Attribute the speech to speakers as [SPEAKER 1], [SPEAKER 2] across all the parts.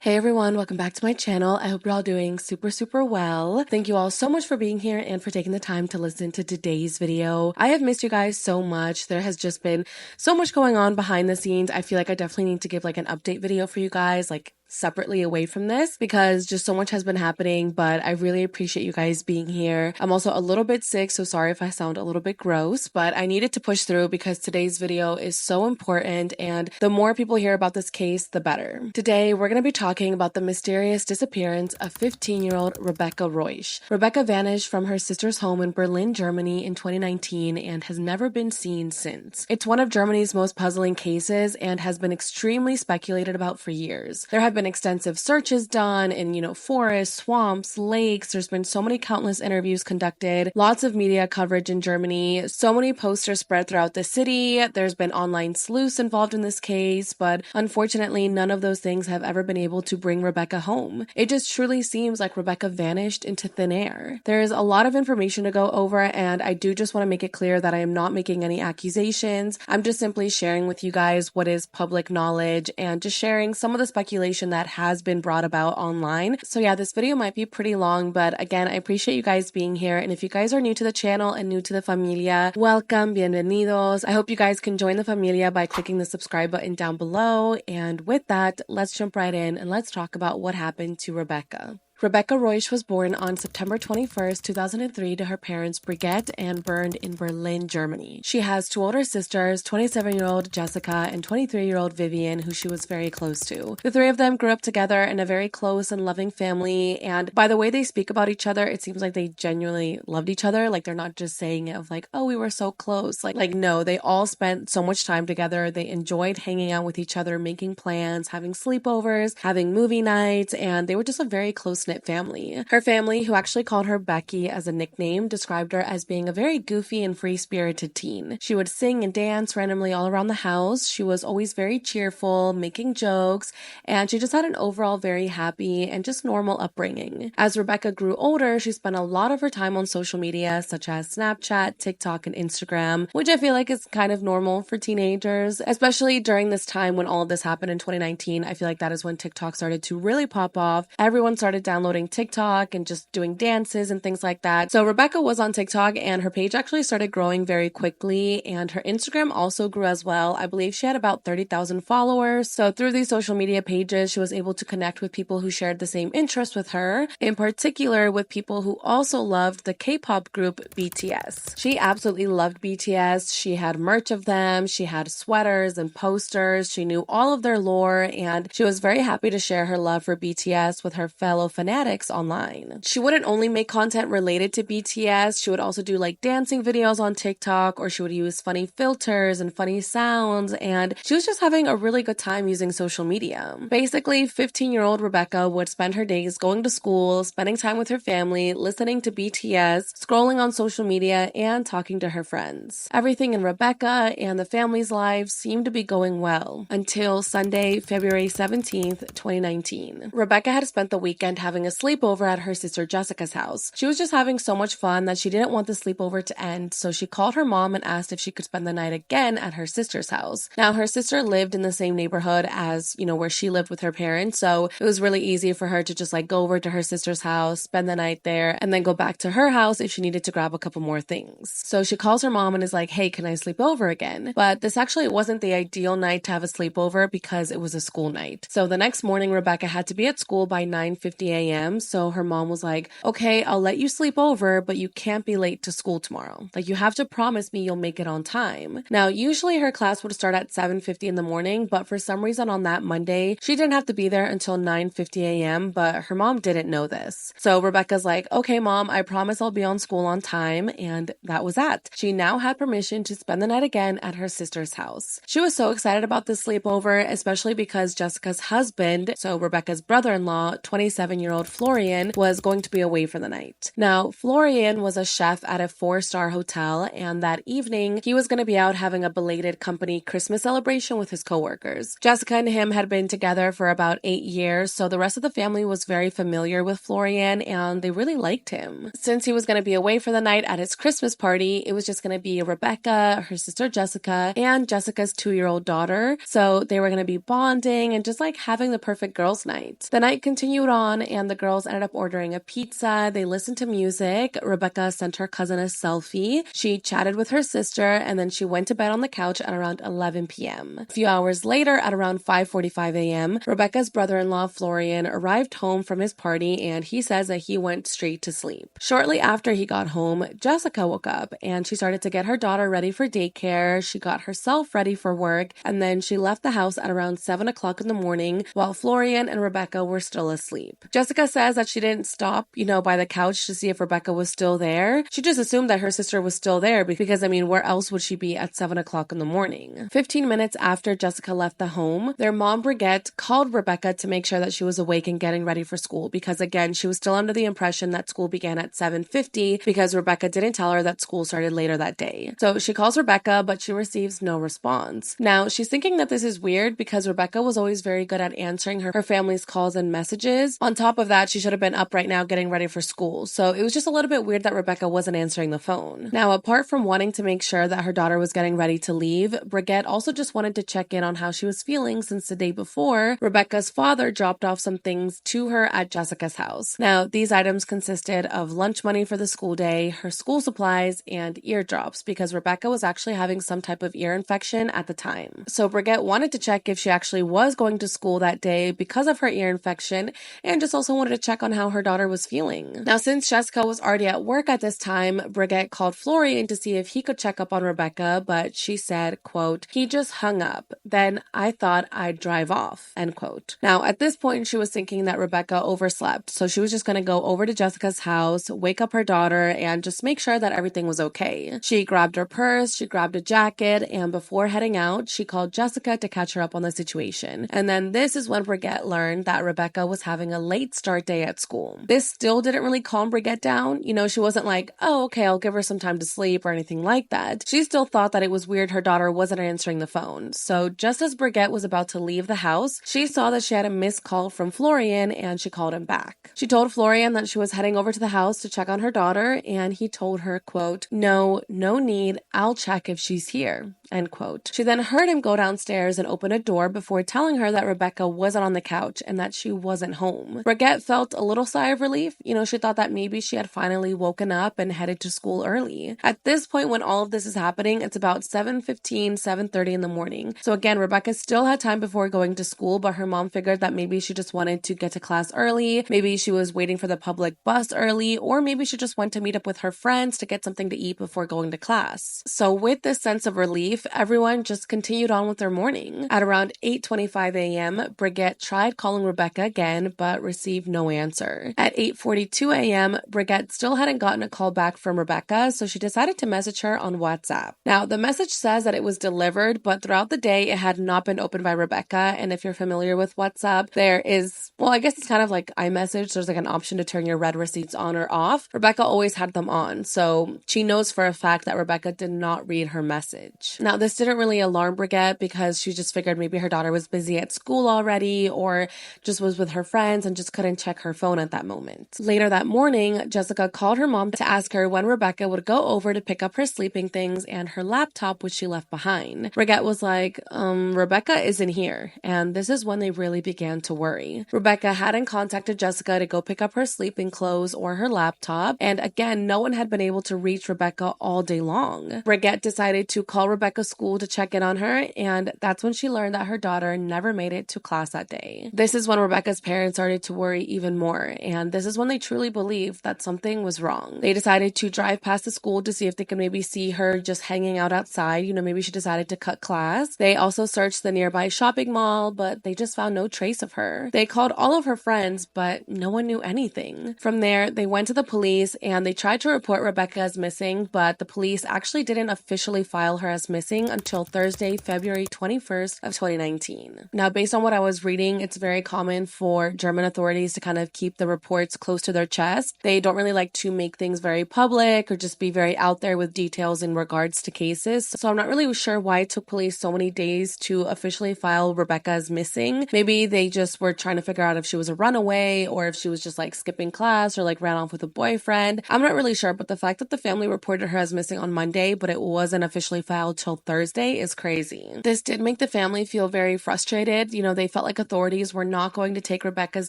[SPEAKER 1] Hey everyone, welcome back to my channel. I hope you're all doing super well. Thank you all so much for being here and for taking the time to listen to today's video. I have missed you guys so much. There has just been so much going on behind the scenes. I feel like I definitely need to give like an update video for you guys, like separately away from this, because just so much has been happening, but I really appreciate you guys being here. I'm also a little bit sick, so sorry if I sound a little bit gross, but I needed to push through because today's video is so important, and the more people hear about this case, the better. Today, we're going to be talking about the mysterious disappearance of 15-year-old Rebecca Reusch. Rebecca vanished from her sister's home in Berlin, Germany in 2019 and has never been seen since. It's one of Germany's most puzzling cases and has been extremely speculated about for years. There have been extensive searches done in, forests, swamps, lakes. There's been so many countless interviews conducted, lots of media coverage in Germany, so many posters spread throughout the city. There's been online sleuths involved in this case, but unfortunately, none of those things have ever been able to bring Rebecca home. It just truly seems like Rebecca vanished into thin air. There's a lot of information to go over, and I do just want to make it clear that I am not making any accusations. I'm just simply sharing with you guys what is public knowledge and just sharing some of the speculation that has been brought about online. So yeah, this video might be pretty long, but again, I appreciate you guys being here. And if you guys are new to the channel and new to the familia, welcome, bienvenidos. I hope you guys can join the familia by clicking the subscribe button down below. And with that, let's jump right in and let's talk about what happened to Rebecca. Rebecca Reusch was born on September 21st, 2003 to her parents Brigitte and Bernd in Berlin, Germany. She has two older sisters, 27-year-old Jessica and 23-year-old Vivian, who she was very close to. The three of them grew up together in a very close and loving family, and by the way they speak about each other, it seems like they genuinely loved each other. Like, they're not just saying it of like, oh, we were so close. Like no, they all spent so much time together. They enjoyed hanging out with each other, making plans, having sleepovers, having movie nights, and they were just a very close family. Her family, who actually called her Becky as a nickname, described her as being a very goofy and free-spirited teen. She would sing and dance randomly all around the house. She was always very cheerful, making jokes, and she just had an overall very happy and just normal upbringing. As Rebecca grew older, she spent a lot of her time on social media such as Snapchat, TikTok, and Instagram, which I feel like is kind of normal for teenagers, especially during this time when all of this happened in 2019. I feel like that is when TikTok started to really pop off. Everyone started downloading TikTok and just doing dances and things like that. So Rebecca was on TikTok and her page actually started growing very quickly, and her Instagram also grew as well. I believe she had about 30,000 followers. So through these social media pages, she was able to connect with people who shared the same interests with her, in particular with people who also loved the K-pop group BTS. She absolutely loved BTS. She had merch of them. She had sweaters and posters. She knew all of their lore, and she was very happy to share her love for BTS with her fellow fanatics online. She wouldn't only make content related to BTS, she would also do like dancing videos on TikTok, or she would use funny filters and funny sounds, and she was just having a really good time using social media. Basically, 15-year-old Rebecca would spend her days going to school, spending time with her family, listening to BTS, scrolling on social media, and talking to her friends. Everything in Rebecca and the family's lives seemed to be going well until Sunday, February 17th, 2019. Rebecca had spent the weekend having a sleepover at her sister Jessica's house. She was just having so much fun that she didn't want the sleepover to end, so she called her mom and asked if she could spend the night again at her sister's house. Now, her sister lived in the same neighborhood as, where she lived with her parents, so it was really easy for her to just like go over to her sister's house, spend the night there, and then go back to her house if she needed to grab a couple more things. So she calls her mom and is like, hey, can I sleep over again? But this actually wasn't the ideal night to have a sleepover because it was a school night. So the next morning, Rebecca had to be at school by 9:50 a.m. So her mom was like, okay, I'll let you sleep over, but you can't be late to school tomorrow. Like, you have to promise me you'll make it on time. Now, usually her class would start at 7:50 in the morning, but for some reason on that Monday, she didn't have to be there until 9:50 a.m., but her mom didn't know this. So Rebecca's like, okay, mom, I promise I'll be on school on time, and that was that. She now had permission to spend the night again at her sister's house. She was so excited about this sleepover, especially because Jessica's husband, so Rebecca's brother-in-law, 27-year-old 17-year-old Florian was going to be away for the night. Now, Florian was a chef at a 4-star hotel, and that evening, he was going to be out having a belated company Christmas celebration with his coworkers. Jessica and him had been together for about 8 years, so the rest of the family was very familiar with Florian, and they really liked him. Since he was going to be away for the night at his Christmas party, it was just going to be Rebecca, her sister Jessica, and Jessica's 2-year-old daughter, so they were going to be bonding and just like having the perfect girls' night. The night continued on, and the girls ended up ordering a pizza. They listened to music. Rebecca sent her cousin a selfie. She chatted with her sister, and then she went to bed on the couch at around 11 p.m. A few hours later, at around 5:45 a.m., Rebecca's brother-in-law Florian arrived home from his party, and he says that he went straight to sleep. Shortly after he got home, Jessica woke up, and she started to get her daughter ready for daycare. She got herself ready for work, and then she left the house at around 7 o'clock in the morning while Florian and Rebecca were still asleep. Jessica says that she didn't stop, by the couch to see if Rebecca was still there. She just assumed that her sister was still there because, where else would she be at 7 o'clock in the morning? 15 minutes after Jessica left the home, their mom, Brigitte, called Rebecca to make sure that she was awake and getting ready for school because, again, she was still under the impression that school began at 7:50 because Rebecca didn't tell her that school started later that day. So she calls Rebecca, but she receives no response. Now, she's thinking that this is weird because Rebecca was always very good at answering her family's calls and messages. On top of that, she should have been up right now getting ready for school. So it was just a little bit weird that Rebecca wasn't answering the phone. Now, apart from wanting to make sure that her daughter was getting ready to leave, Brigitte also just wanted to check in on how she was feeling since the day before, Rebecca's father dropped off some things to her at Jessica's house. Now, these items consisted of lunch money for the school day, her school supplies, and eardrops because Rebecca was actually having some type of ear infection at the time. So Brigitte wanted to check if she actually was going to school that day because of her ear infection and just also wanted to check on how her daughter was feeling. Now, since Jessica was already at work at this time, Brigitte called Florian to see if he could check up on Rebecca, but she said, quote, "He just hung up. Then I thought I'd drive off," end quote. Now, at this point, she was thinking that Rebecca overslept, so she was just going to go over to Jessica's house, wake up her daughter, and just make sure that everything was okay. She grabbed her purse, she grabbed a jacket, and before heading out, she called Jessica to catch her up on the situation. And then this is when Brigitte learned that Rebecca was having a late start day at school. This still didn't really calm Brigitte down. She wasn't like, oh, okay, I'll give her some time to sleep or anything like that. She still thought that it was weird her daughter wasn't answering the phone. So just as Brigitte was about to leave the house, she saw that she had a missed call from Florian and she called him back. She told Florian that she was heading over to the house to check on her daughter, and he told her, quote, no need, I'll check if she's here, end quote. She then heard him go downstairs and open a door before telling her that Rebecca wasn't on the couch and that she wasn't home. Brigitte felt a little sigh of relief. She thought that maybe she had finally woken up and headed to school early. At this point, when all of this is happening, it's about 7:15, 7:30 in the morning. So again, Rebecca still had time before going to school, but her mom figured that maybe she just wanted to get to class early, maybe she was waiting for the public bus early, or maybe she just went to meet up with her friends to get something to eat before going to class. So with this sense of relief, everyone just continued on with their morning. At around 8:25 a.m., Brigitte tried calling Rebecca again, but received no answer. At 8:42 a.m., Brigitte still hadn't gotten a call back from Rebecca, so she decided to message her on WhatsApp. Now, the message says that it was delivered, but throughout the day, it had not been opened by Rebecca, and if you're familiar with WhatsApp, there is, I guess it's kind of like iMessage. There's like an option to turn your read receipts on or off. Rebecca always had them on, so she knows for a fact that Rebecca did not read her message. Now, this didn't really alarm Brigitte because she just figured maybe her daughter was busy at school already or just was with her friends and just couldn't check her phone at that moment. Later that morning, Jessica called her mom to ask her when Rebecca would go over to pick up her sleeping things and her laptop, which she left behind. Brigitte was like, Rebecca isn't here. And this is when they really began to worry. Rebecca hadn't contacted Jessica to go pick up her sleeping clothes or her laptop. And again, no one had been able to reach Rebecca all day long. Brigitte decided to call Rebecca's school to check in on her. And that's when she learned that her daughter never made it to class that day. This is when Rebecca's parents started to worry even more. And this is when they truly believed that something was wrong. They decided to drive past the school to see if they could maybe see her just hanging out outside. Maybe she decided to cut class. They also searched the nearby shopping mall, but they just found no trace of her. They called all of her friends, but no one knew anything. From there, they went to the police and they tried to report Rebecca as missing, but the police actually didn't officially file her as missing until Thursday, February 21st of 2019. Now, based on what I was reading, it's very common for German authorities authorities to kind of keep the reports close to their chest. They don't really like to make things very public or just be very out there with details in regards to cases. So I'm not really sure why it took police so many days to officially file Rebecca as missing. Maybe they just were trying to figure out if she was a runaway or if she was just like skipping class or like ran off with a boyfriend. I'm not really sure, but the fact that the family reported her as missing on Monday, but it wasn't officially filed till Thursday is crazy. This did make the family feel very frustrated. You know, they felt like authorities were not going to take Rebecca's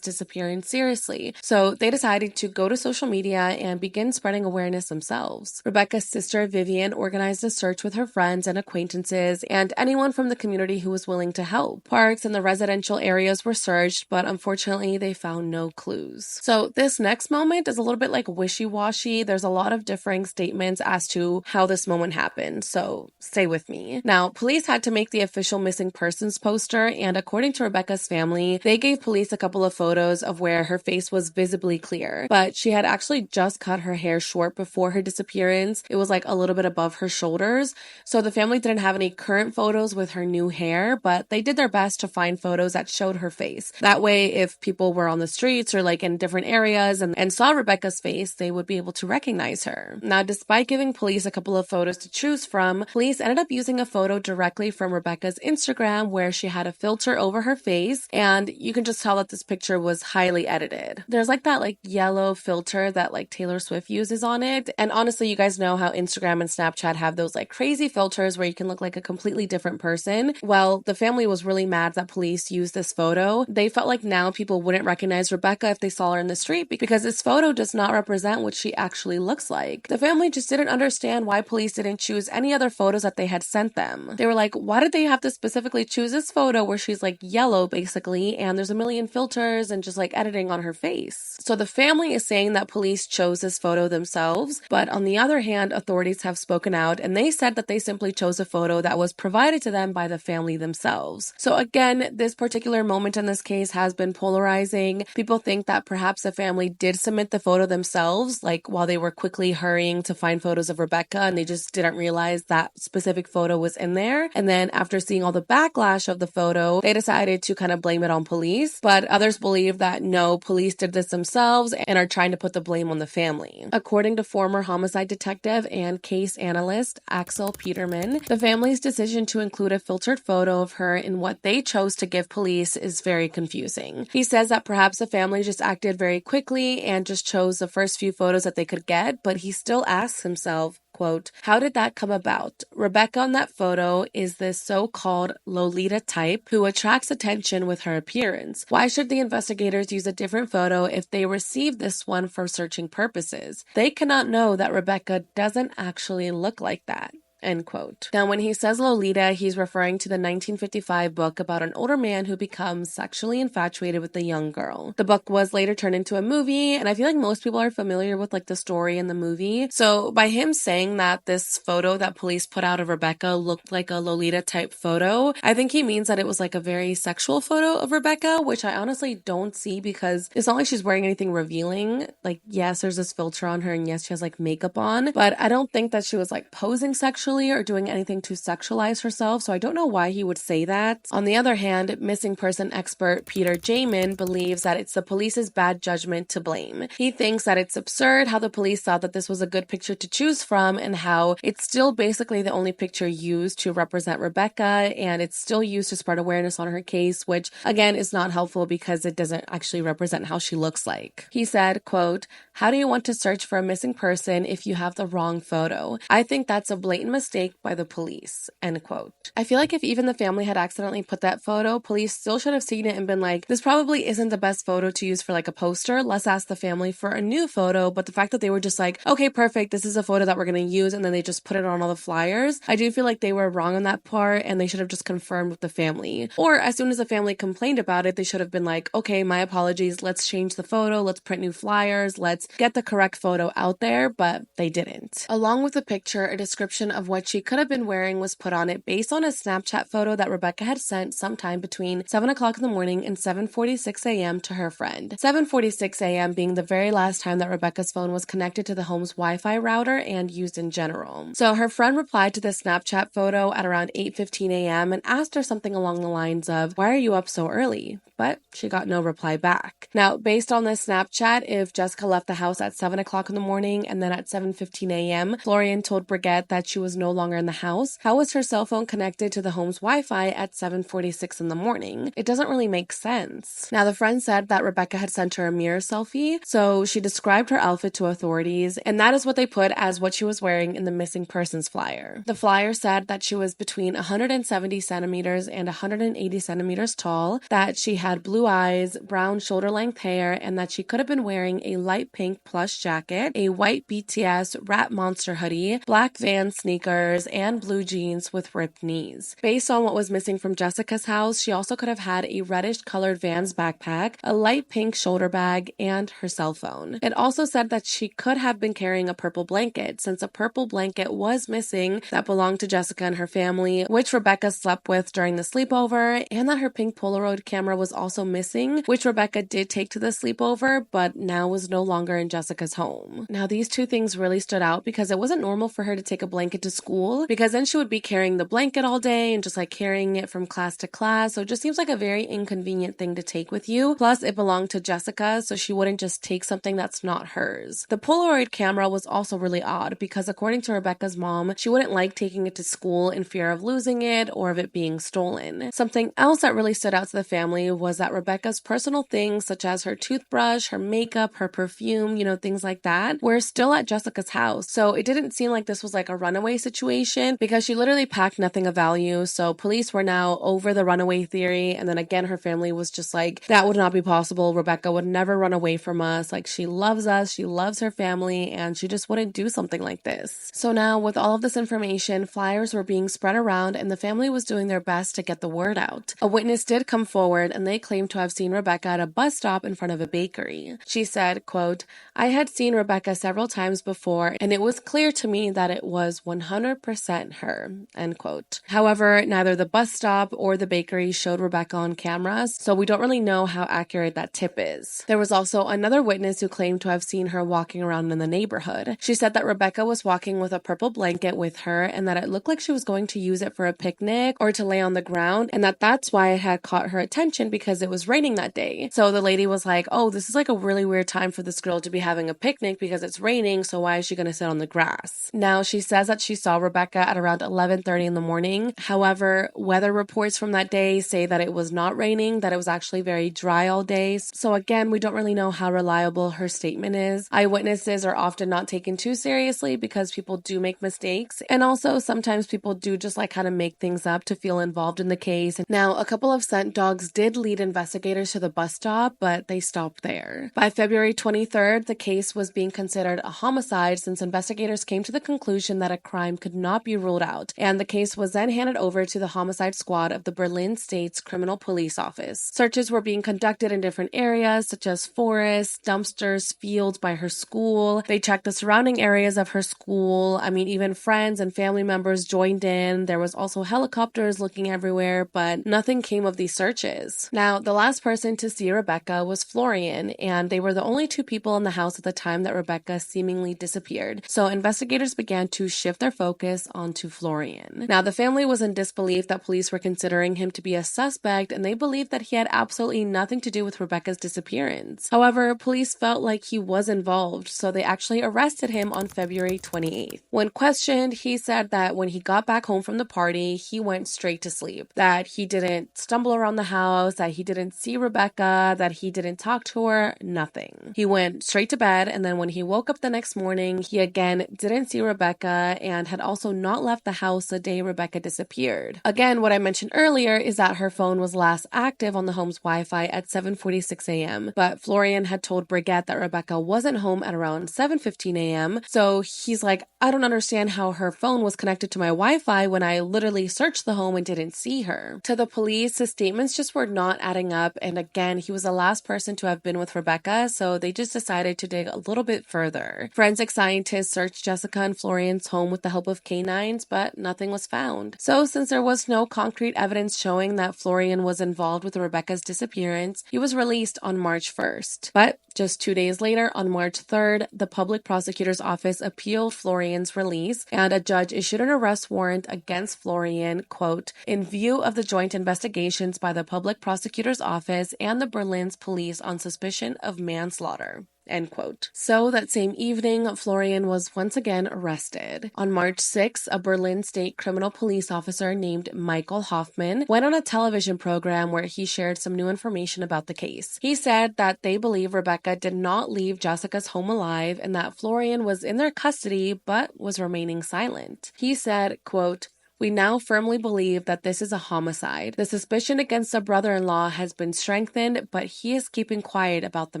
[SPEAKER 1] disappearance seriously. So they decided to go to social media and begin spreading awareness themselves. Rebecca's sister, Vivian, organized a search with her friends and acquaintances and anyone from the community who was willing to help. Parks and the residential areas were searched, but unfortunately they found no clues. So this next moment is a little bit like wishy-washy. There's a lot of differing statements as to how this moment happened, so stay with me. Now, police had to make the official missing persons poster, and according to Rebecca's family, they gave police a couple of photos of where her face was visibly clear, but she had actually just cut her hair short before her disappearance. It was like a little bit above her shoulders, so the family didn't have any current photos with her new hair, but they did their best to find photos that showed her face. That way, if people were on the streets or like in different areas and saw Rebecca's face, they would be able to recognize her. Now, despite giving police a couple of photos to choose from, police ended up using a photo directly from Rebecca's Instagram where she had a filter over her face, and you can just tell that this picture was highly edited. There's like that like yellow filter that like Taylor Swift uses on it, and honestly, you guys know how Instagram and Snapchat have those like crazy filters where you can look like a completely different person. Well, the family was really mad that police used this photo. They felt like now people wouldn't recognize Rebecca if they saw her in the street because this photo does not represent what she actually looks like. The family just didn't understand why police didn't choose any other photos that they had sent them. They were like, why did they have to specifically choose this photo where she's like yellow basically and there's a million filters and just like editing on her face? So the family is saying that police chose this photo themselves, but on the other hand, authorities have spoken out and they said that they simply chose a photo that was provided to them by the family themselves. So again, this particular moment in this case has been polarizing. People think that perhaps the family did submit the photo themselves, like while they were quickly hurrying to find photos of Rebecca and they just didn't realize that specific photo was in there. And then after seeing all the backlash of the photo, they decided to kind of blame it on police. But others believe that no, police did this themselves and are trying to put the blame on the family. According to former homicide detective and case analyst Axel Peterman, the family's decision to include a filtered photo of her in what they chose to give police is very confusing. He says that perhaps the family just acted very quickly and just chose the first few photos that they could get, but he still asks himself, quote, how did that come about? Rebecca on that photo is this so-called Lolita type who attracts attention with her appearance. Why should the investigators use a different photo if they received this one for searching purposes? They cannot know that Rebecca doesn't actually look like that. End quote. Now, when he says Lolita, he's referring to the 1955 book about an older man who becomes sexually infatuated with a young girl. The book was later turned into a movie, and I feel like most people are familiar with like the story in the movie. So by him saying that this photo that police put out of Rebecca looked like a Lolita type photo, I think he means that it was like a very sexual photo of Rebecca, which I honestly don't see because it's not like she's wearing anything revealing. Like, yes, there's this filter on her, and yes, she has like makeup on, but I don't think that she was like posing sexually or doing anything to sexualize herself, so I don't know why he would say that. On the other hand, missing person expert Peter Jamin believes that it's the police's bad judgment to blame. He thinks that it's absurd how the police thought that this was a good picture to choose from and how it's still basically the only picture used to represent Rebecca, and it's still used to spread awareness on her case, which again is not helpful because it doesn't actually represent how she looks like. He said, quote, how do you want to search for a missing person if you have the wrong photo? I think that's a blatant mistake by the police, end quote. I feel like if even the family had accidentally put that photo, police still should have seen it and been like, this probably isn't the best photo to use for like a poster. Let's ask the family for a new photo. But the fact that they were just like, okay, perfect, this is a photo that we're going to use, and then they just put it on all the flyers, I do feel like they were wrong on that part and they should have just confirmed with the family. Or as soon as the family complained about it, they should have been like, okay, my apologies, let's change the photo, let's print new flyers, let's get the correct photo out there, but they didn't. Along with the picture, a description of what she could have been wearing was put on it based on a Snapchat photo that Rebecca had sent sometime between 7 o'clock in the morning and 7:46 a.m. to her friend. 7:46 a.m. being the very last time that Rebecca's phone was connected to the home's Wi-Fi router and used in general. So her friend replied to the Snapchat photo at around 8:15 a.m. and asked her something along the lines of, "Why are you up so early?" But she got no reply back. Now, based on this Snapchat, if Jessica left the house at 7 o'clock in the morning and then at 7:15 a.m., Florian told Brigitte that she was no longer in the house, how was her cell phone connected to the home's Wi-Fi at 7:46 in the morning? It doesn't really make sense. Now, the friend said that Rebecca had sent her a mirror selfie, so she described her outfit to authorities, and that is what they put as what she was wearing in the missing persons flyer. The flyer said that she was between 170 centimeters and 180 centimeters tall, that she had blue eyes, brown shoulder-length hair, and that she could have been wearing a light pink plush jacket, a white BTS Rat Monster hoodie, black Vans sneakers, and blue jeans with ripped knees. Based on what was missing from Jessica's house, she also could have had a reddish-colored Vans backpack, a light pink shoulder bag, and her cell phone. It also said that she could have been carrying a purple blanket, since a purple blanket was missing that belonged to Jessica and her family, which Rebecca slept with during the sleepover, and that her pink Polaroid camera was also missing, which Rebecca did take to the sleepover, but now was no longer in Jessica's home. Now, these two things really stood out because it wasn't normal for her to take a blanket to school, because then she would be carrying the blanket all day and just like carrying it from class to class, so it just seems like a very inconvenient thing to take with you. Plus, it belonged to Jessica, so she wouldn't just take something that's not hers. The Polaroid camera was also really odd because according to Rebecca's mom, she wouldn't like taking it to school in fear of losing it or of it being stolen. Something else that really stood out to the family was that Rebecca's personal things such as her toothbrush, her makeup, her perfume, things like that, were still at Jessica's house. So it didn't seem like this was like a runaway situation because she literally packed nothing of value. So police were now over the runaway theory. And then again, her family was just like, that would not be possible. Rebecca would never run away from us. Like, she loves us, she loves her family, and she just wouldn't do something like this. So now with all of this information, flyers were being spread around and the family was doing their best to get the word out. A witness did come forward and they claimed to have seen Rebecca at a bus stop in front of a bakery. She said, quote, "I had seen Rebecca several times before and it was clear to me that it was 100% her," end quote. However, neither the bus stop or the bakery showed Rebecca on cameras, so we don't really know how accurate that tip is. There was also another witness who claimed to have seen her walking around in the neighborhood. She said that Rebecca was walking with a purple blanket with her and that it looked like she was going to use it for a picnic or to lay on the ground, and that's why it had caught her attention because it was raining that day. So the lady was like, "Oh, this is like a really weird time for this girl to be having a picnic because it's raining, so why is she going to sit on the grass?" Now, she says that she saw Rebecca at around 11:30 in the morning. However, weather reports from that day say that it was not raining, that it was actually very dry all day. So again, we don't really know how reliable her statement is. Eyewitnesses are often not taken too seriously because people do make mistakes, and also sometimes people do just like kind of make things up to feel involved in the case. Now, a couple of scent dogs did lead investigators to the bus stop, but they stopped there. By February 23rd, the case was being considered a homicide since investigators came to the conclusion that a crime could not be ruled out, and the case was then handed over to the homicide squad of the Berlin State's Criminal Police Office. Searches were being conducted in different areas such as forests, dumpsters, fields by her school. They checked the surrounding areas of her school. I mean, even friends and family members joined in. There was also helicopters looking everywhere, but nothing came of these searches. Now, the last person to see Rebecca was Florian, and they were the only two people in the house at the time that Rebecca seemingly disappeared. So investigators began to shift their focus onto Florian. Now, the family was in disbelief that police were considering him to be a suspect, and they believed that he had absolutely nothing to do with Rebecca's disappearance. However, police felt like he was involved, so they actually arrested him on February 28th. When questioned, he said that when he got back home from the party, he went straight to sleep, that he didn't stumble around the house, that he didn't see Rebecca, that he didn't talk to her, nothing. He went straight to bed, and then when he woke up the next morning, he again didn't see Rebecca and had also not left the house the day Rebecca disappeared. Again, what I mentioned earlier is that her phone was last active on the home's Wi-Fi at 7:46 a.m., but Florian had told Brigitte that Rebecca wasn't home at around 7:15 a.m., so he's like, "I don't understand how her phone was connected to my Wi-Fi when I literally searched the home and didn't see her." To the police, his statements just were not adding up, and again, he was the last person to have been with Rebecca, so they just decided to dig a little bit further. Forensic scientists searched Jessica and Florian's home with the help of canines, but nothing was found. So since there was no concrete evidence showing that Florian was involved with Rebecca's disappearance, he was released on March 1st. But just 2 days later, on March 3rd, the public prosecutor's office appealed Florian's release, and a judge issued an arrest warrant against Florian, quote, in view of the joint investigations by the public prosecutor's office and the Berlin's police on suspicion of manslaughter. End quote. So that same evening, Florian was once again arrested. On March 6, a Berlin state criminal police officer named Michael Hoffman went on a television program where he shared some new information about the case. He said that they believe Rebecca did not leave Jessica's home alive and that Florian was in their custody but was remaining silent. He said, quote, we now firmly believe that this is a homicide. The suspicion against the brother-in-law has been strengthened, but he is keeping quiet about the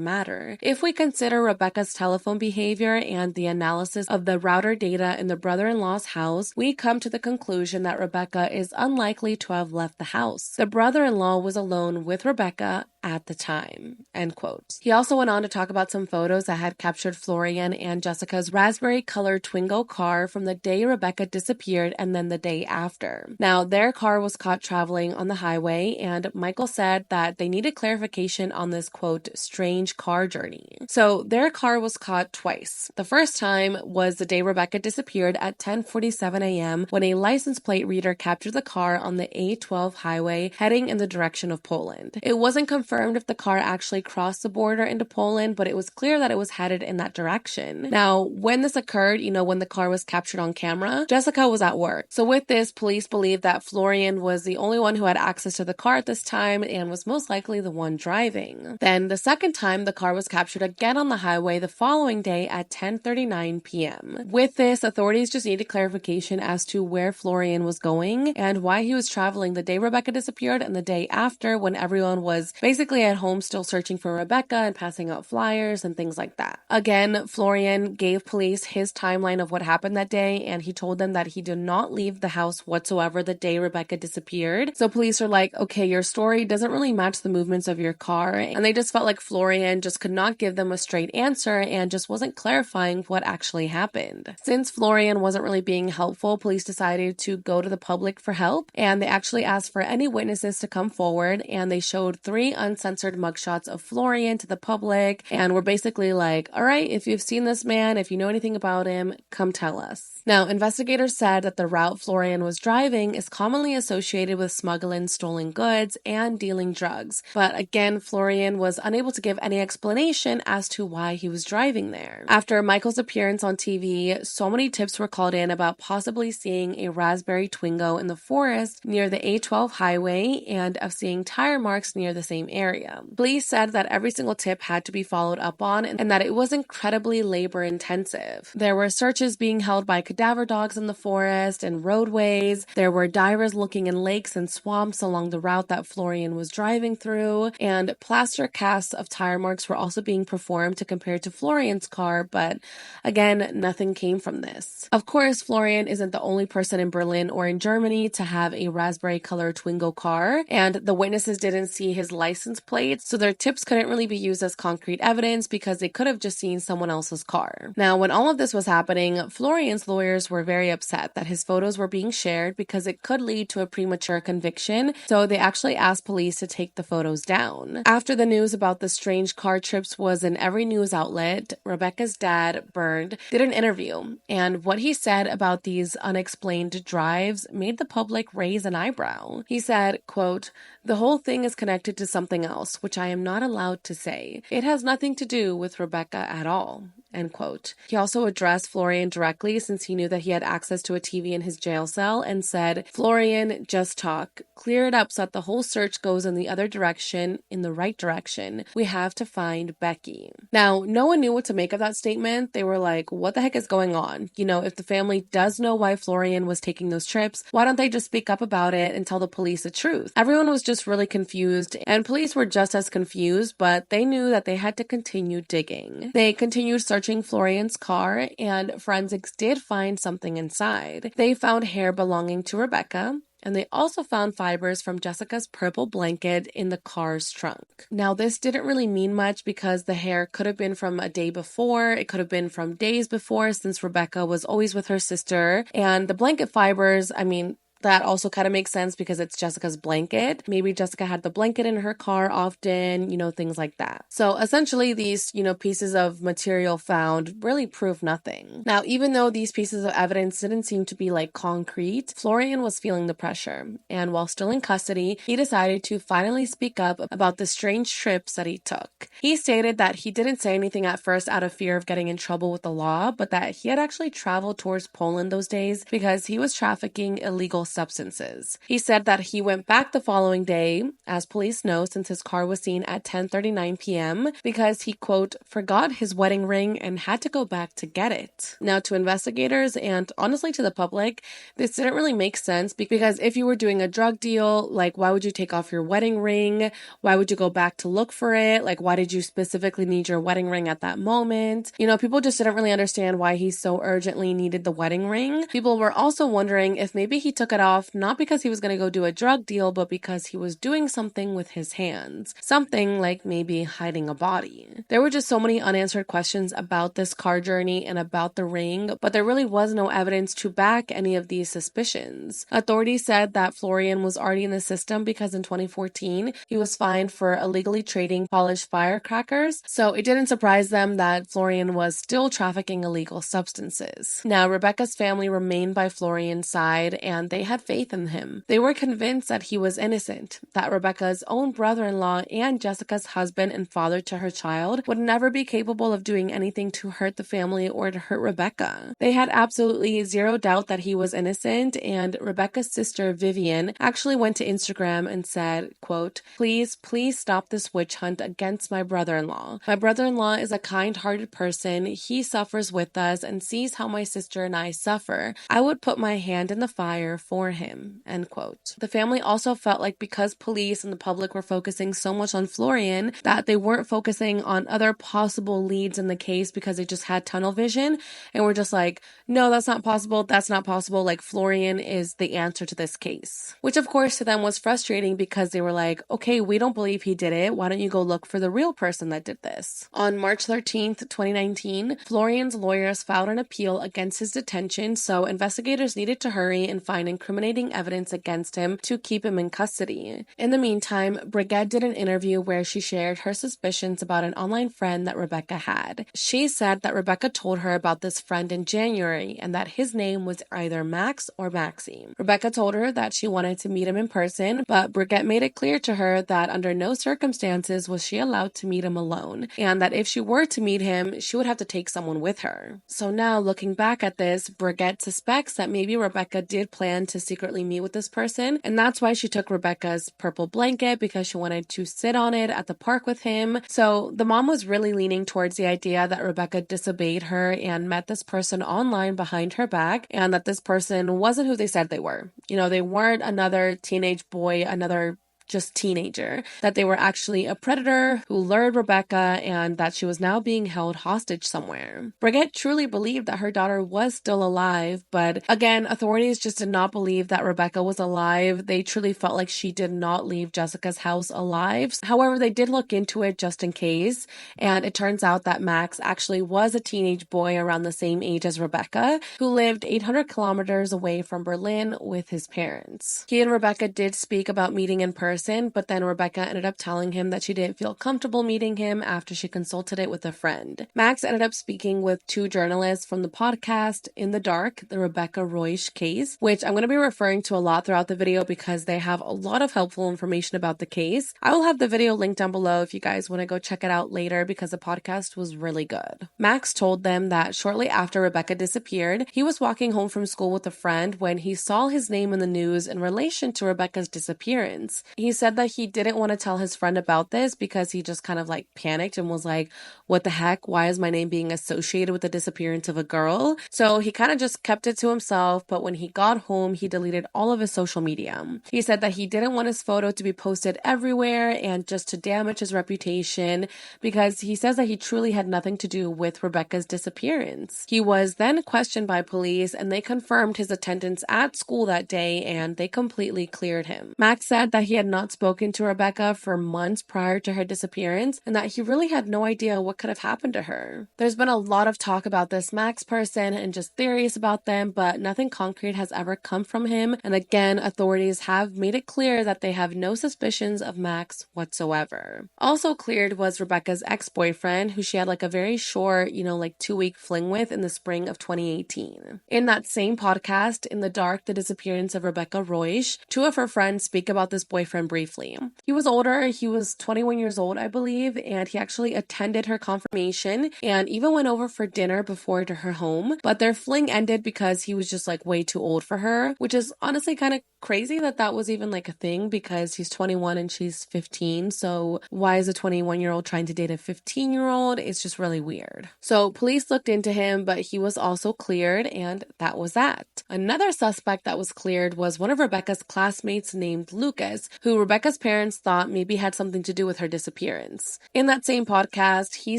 [SPEAKER 1] matter. If we consider Rebecca's telephone behavior and the analysis of the router data in the brother-in-law's house, we come to the conclusion that Rebecca is unlikely to have left the house. The brother-in-law was alone with Rebecca at the time, end quote. He also went on to talk about some photos that had captured Florian and Jessica's raspberry-colored Twingo car from the day Rebecca disappeared and then the day after. Now, their car was caught traveling on the highway, and Michael said that they needed clarification on this, quote, strange car journey. So their car was caught twice. The first time was the day Rebecca disappeared at 10:47 a.m. when a license plate reader captured the car on the A12 highway heading in the direction of Poland. It wasn't confirmed if the car actually crossed the border into Poland, but it was clear that it was headed in that direction. Now, when this occurred, when the car was captured on camera, Jessica was at work. So with this, police believed that Florian was the only one who had access to the car at this time and was most likely the one driving. Then the second time, the car was captured again on the highway the following day at 10:39 p.m. With this, authorities just needed clarification as to where Florian was going and why he was traveling the day Rebecca disappeared and the day after when everyone was basically at home still searching for Rebecca and passing out flyers and things like that. Again, Florian gave police his timeline of what happened that day, and he told them that he did not leave the house whatsoever the day Rebecca disappeared. So police are like, okay, your story doesn't really match the movements of your car, and they just felt like Florian just could not give them a straight answer and just wasn't clarifying what actually happened. Since Florian wasn't really being helpful, police decided to go to the public for help, and they actually asked for any witnesses to come forward, and they showed 3 uncensored mugshots of Florian to the public, and were basically like, all right, if you've seen this man, if you know anything about him, come tell us. Now, investigators said that the route Florian was driving is commonly associated with smuggling stolen goods and dealing drugs. But again, Florian was unable to give any explanation as to why he was driving there. After Michael's appearance on TV, so many tips were called in about possibly seeing a raspberry Twingo in the forest near the A12 highway and of seeing tire marks near the same area. Police said that every single tip had to be followed up on and that it was incredibly labor intensive. There were searches being held by cadaver dogs in the forest and roadways. There were divers looking in lakes and swamps along the route that Florian was driving through, and plaster casts of tire marks were also being performed to compare to Florian's car, but again, nothing came from this. Of course, Florian isn't the only person in Berlin or in Germany to have a raspberry-colored Twingo car, and the witnesses didn't see his license plate, so their tips couldn't really be used as concrete evidence because they could have just seen someone else's car. Now, when all of this was happening, Florian's lawyers were very upset that his photos were being shared because it could lead to a premature conviction, so they actually asked police to take the photos down. After the news about the strange car trips was in every news outlet, Rebecca's dad, Bernd, did an interview, and what he said about these unexplained drives made the public raise an eyebrow. He said, quote, "The whole thing is connected to something else, which I am not allowed to say. It has nothing to do with Rebecca at all." End quote. He also addressed Florian directly since he knew that he had access to a TV in his jail cell and said, "Florian, just talk. Clear it up so that the whole search goes in the other direction, in the right direction. We have to find Becky." Now, no one knew what to make of that statement. They were like, what the heck is going on? If the family does know why Florian was taking those trips, why don't they just speak up about it and tell the police the truth? Everyone was just really confused, and police were just as confused, but they knew that they had to continue digging. They continued searching Florian's car, and forensics did find something inside. They found hair belonging to Rebecca, and they also found fibers from Jessica's purple blanket in the car's trunk. Now, this didn't really mean much because the hair could have been from a day before, it could have been from days before, since Rebecca was always with her sister, and the blanket fibers, I mean, that also kind of makes sense because it's Jessica's blanket. Maybe Jessica had the blanket in her car often, things like that. So essentially these, pieces of material found really prove nothing. Now, even though these pieces of evidence didn't seem to be like concrete, Florian was feeling the pressure. And while still in custody, he decided to finally speak up about the strange trips that he took. He stated that he didn't say anything at first out of fear of getting in trouble with the law, but that he had actually traveled towards Poland those days because he was trafficking illegal substances. He said that he went back the following day, as police know, since his car was seen at 10:39 p.m. because he, quote, forgot his wedding ring and had to go back to get it. Now, to investigators and honestly to the public, this didn't really make sense because if you were doing a drug deal, like why would you take off your wedding ring? Why would you go back to look for it? Like why did you specifically need your wedding ring at that moment? People just didn't really understand why he so urgently needed the wedding ring. People were also wondering if maybe he took it off not because he was going to go do a drug deal, but because he was doing something with his hands. Something like maybe hiding a body. There were just so many unanswered questions about this car journey and about the ring, but there really was no evidence to back any of these suspicions. Authorities said that Florian was already in the system because in 2014, he was fined for illegally trading polished firecrackers, so it didn't surprise them that Florian was still trafficking illegal substances. Now, Rebecca's family remained by Florian's side, and they had faith in him. They were convinced that he was innocent, that Rebecca's own brother-in-law and Jessica's husband and father to her child would never be capable of doing anything to hurt the family or to hurt Rebecca. They had absolutely zero doubt that he was innocent, and Rebecca's sister Vivian actually went to Instagram and said, quote, please stop this witch hunt against my brother-in-law. My brother-in-law is a kind-hearted person. He suffers with us and sees how my sister and I suffer. I would put my hand in the fire for him, end quote. The family also felt like because police and the public were focusing so much on Florian that they weren't focusing on other possible leads in the case because they just had tunnel vision and were just like, no, that's not possible, like Florian is the answer to this case. Which of course to them was frustrating because they were like, okay, we don't believe he did it, why don't you go look for the real person that did this? On March 13th, 2019, Florian's lawyers filed an appeal against his detention, so investigators needed to hurry and find incriminating evidence against him to keep him in custody. In the meantime, Brigitte did an interview where she shared her suspicions about an online friend that Rebecca had. She said that Rebecca told her about this friend in January and that his name was either Max or Maxime. Rebecca told her that she wanted to meet him in person, but Brigitte made it clear to her that under no circumstances was she allowed to meet him alone, and that if she were to meet him, she would have to take someone with her. So now, looking back at this, Brigitte suspects that maybe Rebecca did plan to secretly meet with this person, and that's why she took Rebecca's purple blanket, because she wanted to sit on it at the park with him. So the mom was really leaning towards the idea that Rebecca disobeyed her and met this person online behind her back, and that this person wasn't who they said they were. They weren't another teenage boy, another just teenager, that they were actually a predator who lured Rebecca and that she was now being held hostage somewhere. Brigitte truly believed that her daughter was still alive, but again, authorities just did not believe that Rebecca was alive. They truly felt like she did not leave Jessica's house alive. However, they did look into it just in case, and it turns out that Max actually was a teenage boy around the same age as Rebecca, who lived 800 kilometers away from Berlin with his parents. He and Rebecca did speak about meeting in person, but then Rebecca ended up telling him that she didn't feel comfortable meeting him after she consulted it with a friend. Max ended up speaking with two journalists from the podcast In the Dark, the Rebecca Reusch case, which I'm going to be referring to a lot throughout the video because they have a lot of helpful information about the case. I will have the video linked down below if you guys want to go check it out later because the podcast was really good. Max told them that shortly after Rebecca disappeared, he was walking home from school with a friend when he saw his name in the news in relation to Rebecca's disappearance. He said that he didn't want to tell his friend about this because he just kind of like panicked and was like, what the heck? Why is my name being associated with the disappearance of a girl? So he kind of just kept it to himself, but when he got home, he deleted all of his social media. He said that he didn't want his photo to be posted everywhere and just to damage his reputation because he says that he truly had nothing to do with Rebecca's disappearance. He was then questioned by police and they confirmed his attendance at school that day and they completely cleared him. Max said that he had not spoken to Rebecca for months prior to her disappearance and that he really had no idea what could have happened to her. There's been a lot of talk about this Max person and just theories about them, but nothing concrete has ever come from him. And again, authorities have made it clear that they have no suspicions of Max whatsoever. Also cleared was Rebecca's ex-boyfriend, who she had like a very short, 2-week fling with in the spring of 2018. In that same podcast, In the Dark, The Disappearance of Rebecca Reusch, two of her friends speak about this boyfriend briefly. He was older, he was 21 years old, I believe, and he actually attended her confirmation and even went over for dinner before to her home, but their fling ended because he was just like way too old for her, which is honestly kind of crazy that was even like a thing because he's 21 and she's 15, so why is a 21-year-old trying to date a 15-year-old? It's just really weird. So police looked into him, but he was also cleared, and that was that. Another suspect that was cleared was one of Rebecca's classmates named Lucas, who Rebecca's parents thought maybe had something to do with her disappearance. In that same podcast, he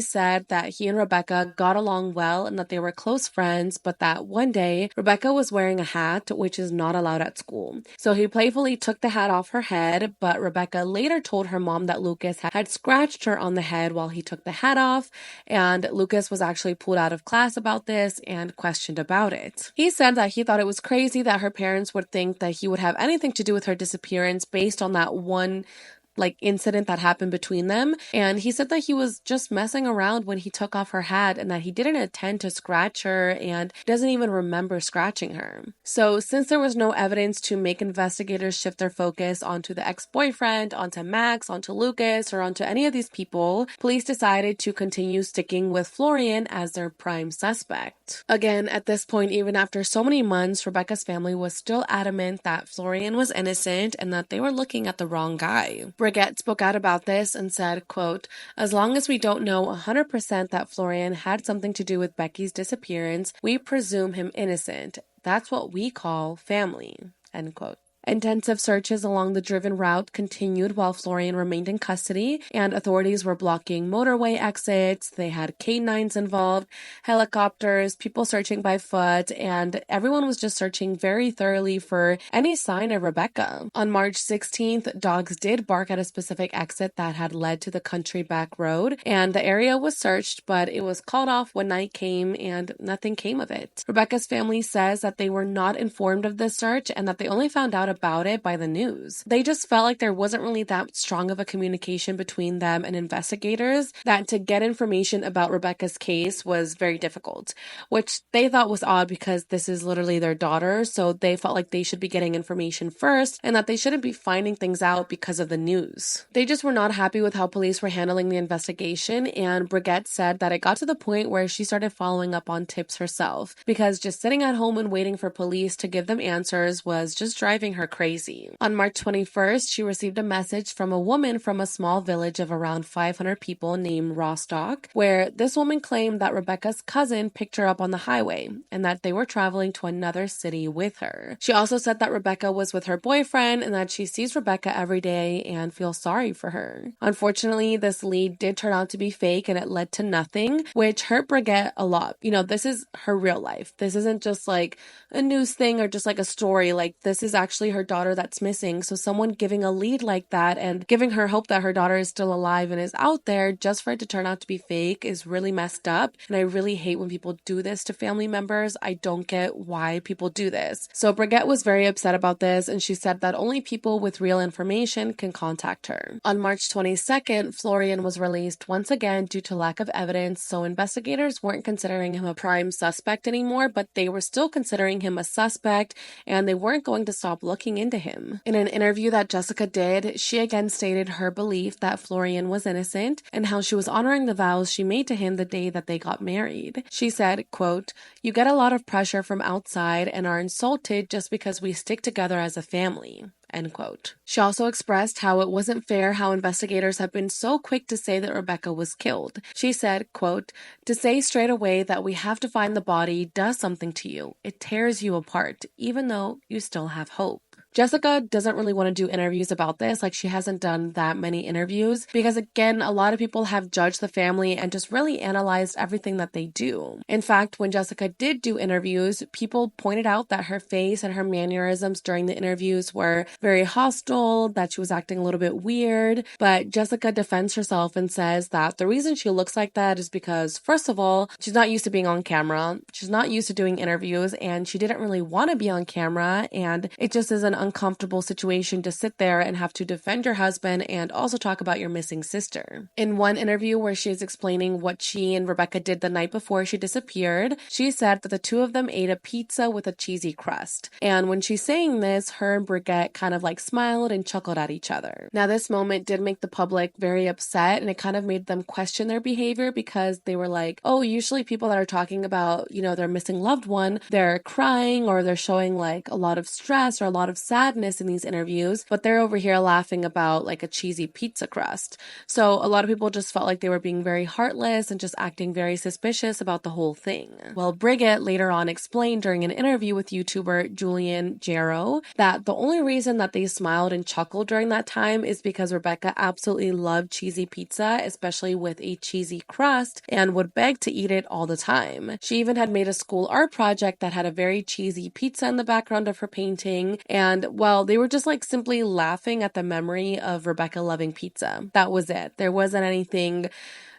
[SPEAKER 1] said that he and Rebecca got along well and that they were close friends, but that one day Rebecca was wearing a hat, which is not allowed at school. So he playfully took the hat off her head, but Rebecca later told her mom that Lucas had scratched her on the head while he took the hat off, and Lucas was actually pulled out of class about this and questioned about it. He said that he thought it was crazy that her parents would think that he would have anything to do with her disappearance based on that one incident that happened between them, and he said that he was just messing around when he took off her hat and that he didn't intend to scratch her and doesn't even remember scratching her. So since there was no evidence to make investigators shift their focus onto the ex-boyfriend, onto Max, onto Lucas, or onto any of these people, police decided to continue sticking with Florian as their prime suspect. Again, at this point, even after so many months, Rebecca's family was still adamant that Florian was innocent and that they were looking at the wrong guy. Brigitte spoke out about this and said, quote, "As long as we don't know 100% that Florian had something to do with Becky's disappearance, we presume him innocent. That's what we call family," end quote. Intensive searches along the driven route continued while Florian remained in custody, and authorities were blocking motorway exits. They had K9s involved, helicopters, people searching by foot, and everyone was just searching very thoroughly for any sign of Rebecca. On March 16th, dogs did bark at a specific exit that had led to the country back road, and the area was searched, but it was called off when night came and nothing came of it. Rebecca's family says that they were not informed of this search and that they only found out about it by the news. They just felt like there wasn't really that strong of a communication between them and investigators, that to get information about Rebecca's case was very difficult, which they thought was odd because this is literally their daughter, so they felt like they should be getting information first and that they shouldn't be finding things out because of the news. They just were not happy with how police were handling the investigation, and Brigitte said that it got to the point where she started following up on tips herself because just sitting at home and waiting for police to give them answers was just driving her crazy. On March 21st, she received a message from a woman from a small village of around 500 people named Rostock, where this woman claimed that Rebecca's cousin picked her up on the highway and that they were traveling to another city with her. She also said that Rebecca was with her boyfriend and that she sees Rebecca every day and feels sorry for her. Unfortunately, this lead did turn out to be fake and it led to nothing, which hurt Brigitte a lot. This is her real life. This isn't just like a news thing or just like a story. Like, this is actually her daughter that's missing. So someone giving a lead like that and giving her hope that her daughter is still alive and is out there just for it to turn out to be fake is really messed up. And I really hate when people do this to family members. I don't get why people do this. So Brigitte was very upset about this, and she said that only people with real information can contact her. On March 22nd, Florian was released once again due to lack of evidence, so investigators weren't considering him a prime suspect anymore, but they were still considering him a suspect, and they weren't going to stop looking into him. In an interview that Jessica did, she again stated her belief that Florian was innocent and how she was honoring the vows she made to him the day that they got married. She said, quote, "You get a lot of pressure from outside and are insulted just because we stick together as a family," end quote. She also expressed how it wasn't fair how investigators have been so quick to say that Rebecca was killed. She said, quote, "To say straight away that we have to find the body does something to you. It tears you apart, even though you still have hope." Jessica doesn't really want to do interviews about this. Like, she hasn't done that many interviews because, again, a lot of people have judged the family and just really analyzed everything that they do. In fact, when Jessica did do interviews, people pointed out that her face and her mannerisms during the interviews were very hostile, that she was acting a little bit weird. But Jessica defends herself and says that the reason she looks like that is because, first of all, she's not used to being on camera. She's not used to doing interviews, and she didn't really want to be on camera. And it just is an uncomfortable situation to sit there and have to defend your husband and also talk about your missing sister. In one interview where she's explaining what she and Rebecca did the night before she disappeared, she said that the two of them ate a pizza with a cheesy crust. And when she's saying this, her and Brigitte kind of like smiled and chuckled at each other. Now, this moment did make the public very upset, and it kind of made them question their behavior because they were like, oh, usually people that are talking about, their missing loved one, they're crying or they're showing like a lot of stress or a lot of sadness in these interviews, but they're over here laughing about like a cheesy pizza crust. So a lot of people just felt like they were being very heartless and just acting very suspicious about the whole thing. Well, Brigitte later on explained during an interview with YouTuber Julian Jarrow that the only reason that they smiled and chuckled during that time is because Rebecca absolutely loved cheesy pizza, especially with a cheesy crust, and would beg to eat it all the time. She even had made a school art project that had a very cheesy pizza in the background of her painting, and well, they were just like simply laughing at the memory of Rebecca loving pizza. That was it. There wasn't anything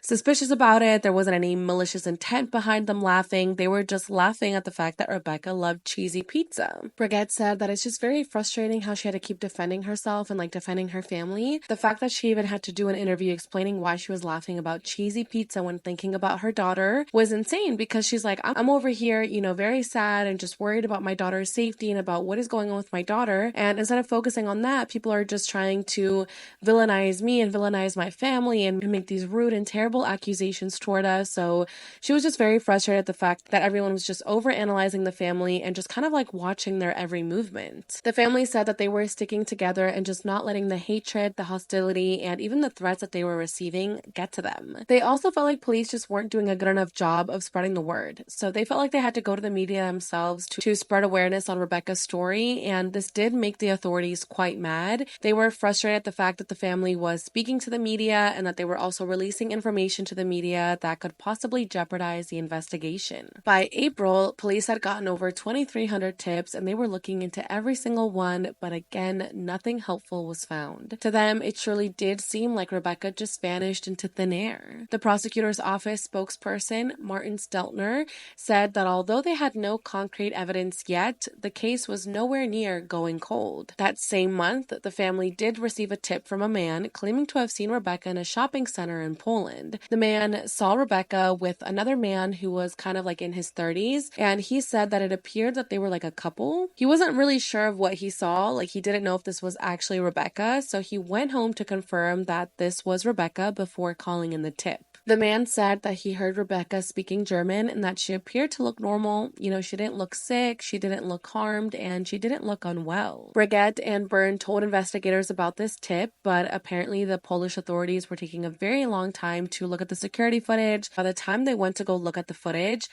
[SPEAKER 1] suspicious about it. There wasn't any malicious intent behind them laughing. They were just laughing at the fact that Rebecca loved cheesy pizza. Brigitte said that it's just very frustrating how she had to keep defending herself and like defending her family. The fact that she even had to do an interview explaining why she was laughing about cheesy pizza when thinking about her daughter was insane, because she's like, I'm over here, very sad and just worried about my daughter's safety and about what is going on with my daughter. And instead of focusing on that, people are just trying to villainize me and villainize my family and make these rude and terrible accusations toward us. So she was just very frustrated at the fact that everyone was just overanalyzing the family and just kind of like watching their every movement. The family said that they were sticking together and just not letting the hatred, the hostility, and even the threats that they were receiving get to them. They also felt like police just weren't doing a good enough job of spreading the word. So they felt like they had to go to the media themselves to spread awareness on Rebecca's story, and this did make the authorities quite mad. They were frustrated at the fact that the family was speaking to the media and that they were also releasing information to the media that could possibly jeopardize the investigation. By April, police had gotten over 2,300 tips and they were looking into every single one, but again, nothing helpful was found. To them, it surely did seem like Rebecca just vanished into thin air. The prosecutor's office spokesperson, Martin Steltner, said that although they had no concrete evidence yet, the case was nowhere near going cold. That same month, the family did receive a tip from a man claiming to have seen Rebecca in a shopping center in Poland. The man saw Rebecca with another man who was kind of like in his 30s, and he said that it appeared that they were like a couple. He wasn't really sure of what he saw, like he didn't know if this was actually Rebecca, so he went home to confirm that this was Rebecca before calling in the tip. The man said that he heard Rebecca speaking German and that she appeared to look normal. She didn't look sick, she didn't look harmed, and she didn't look unwell. Brigitte and Byrne told investigators about this tip, but apparently the Polish authorities were taking a very long time to look at the security footage. By the time they went to go look at the footage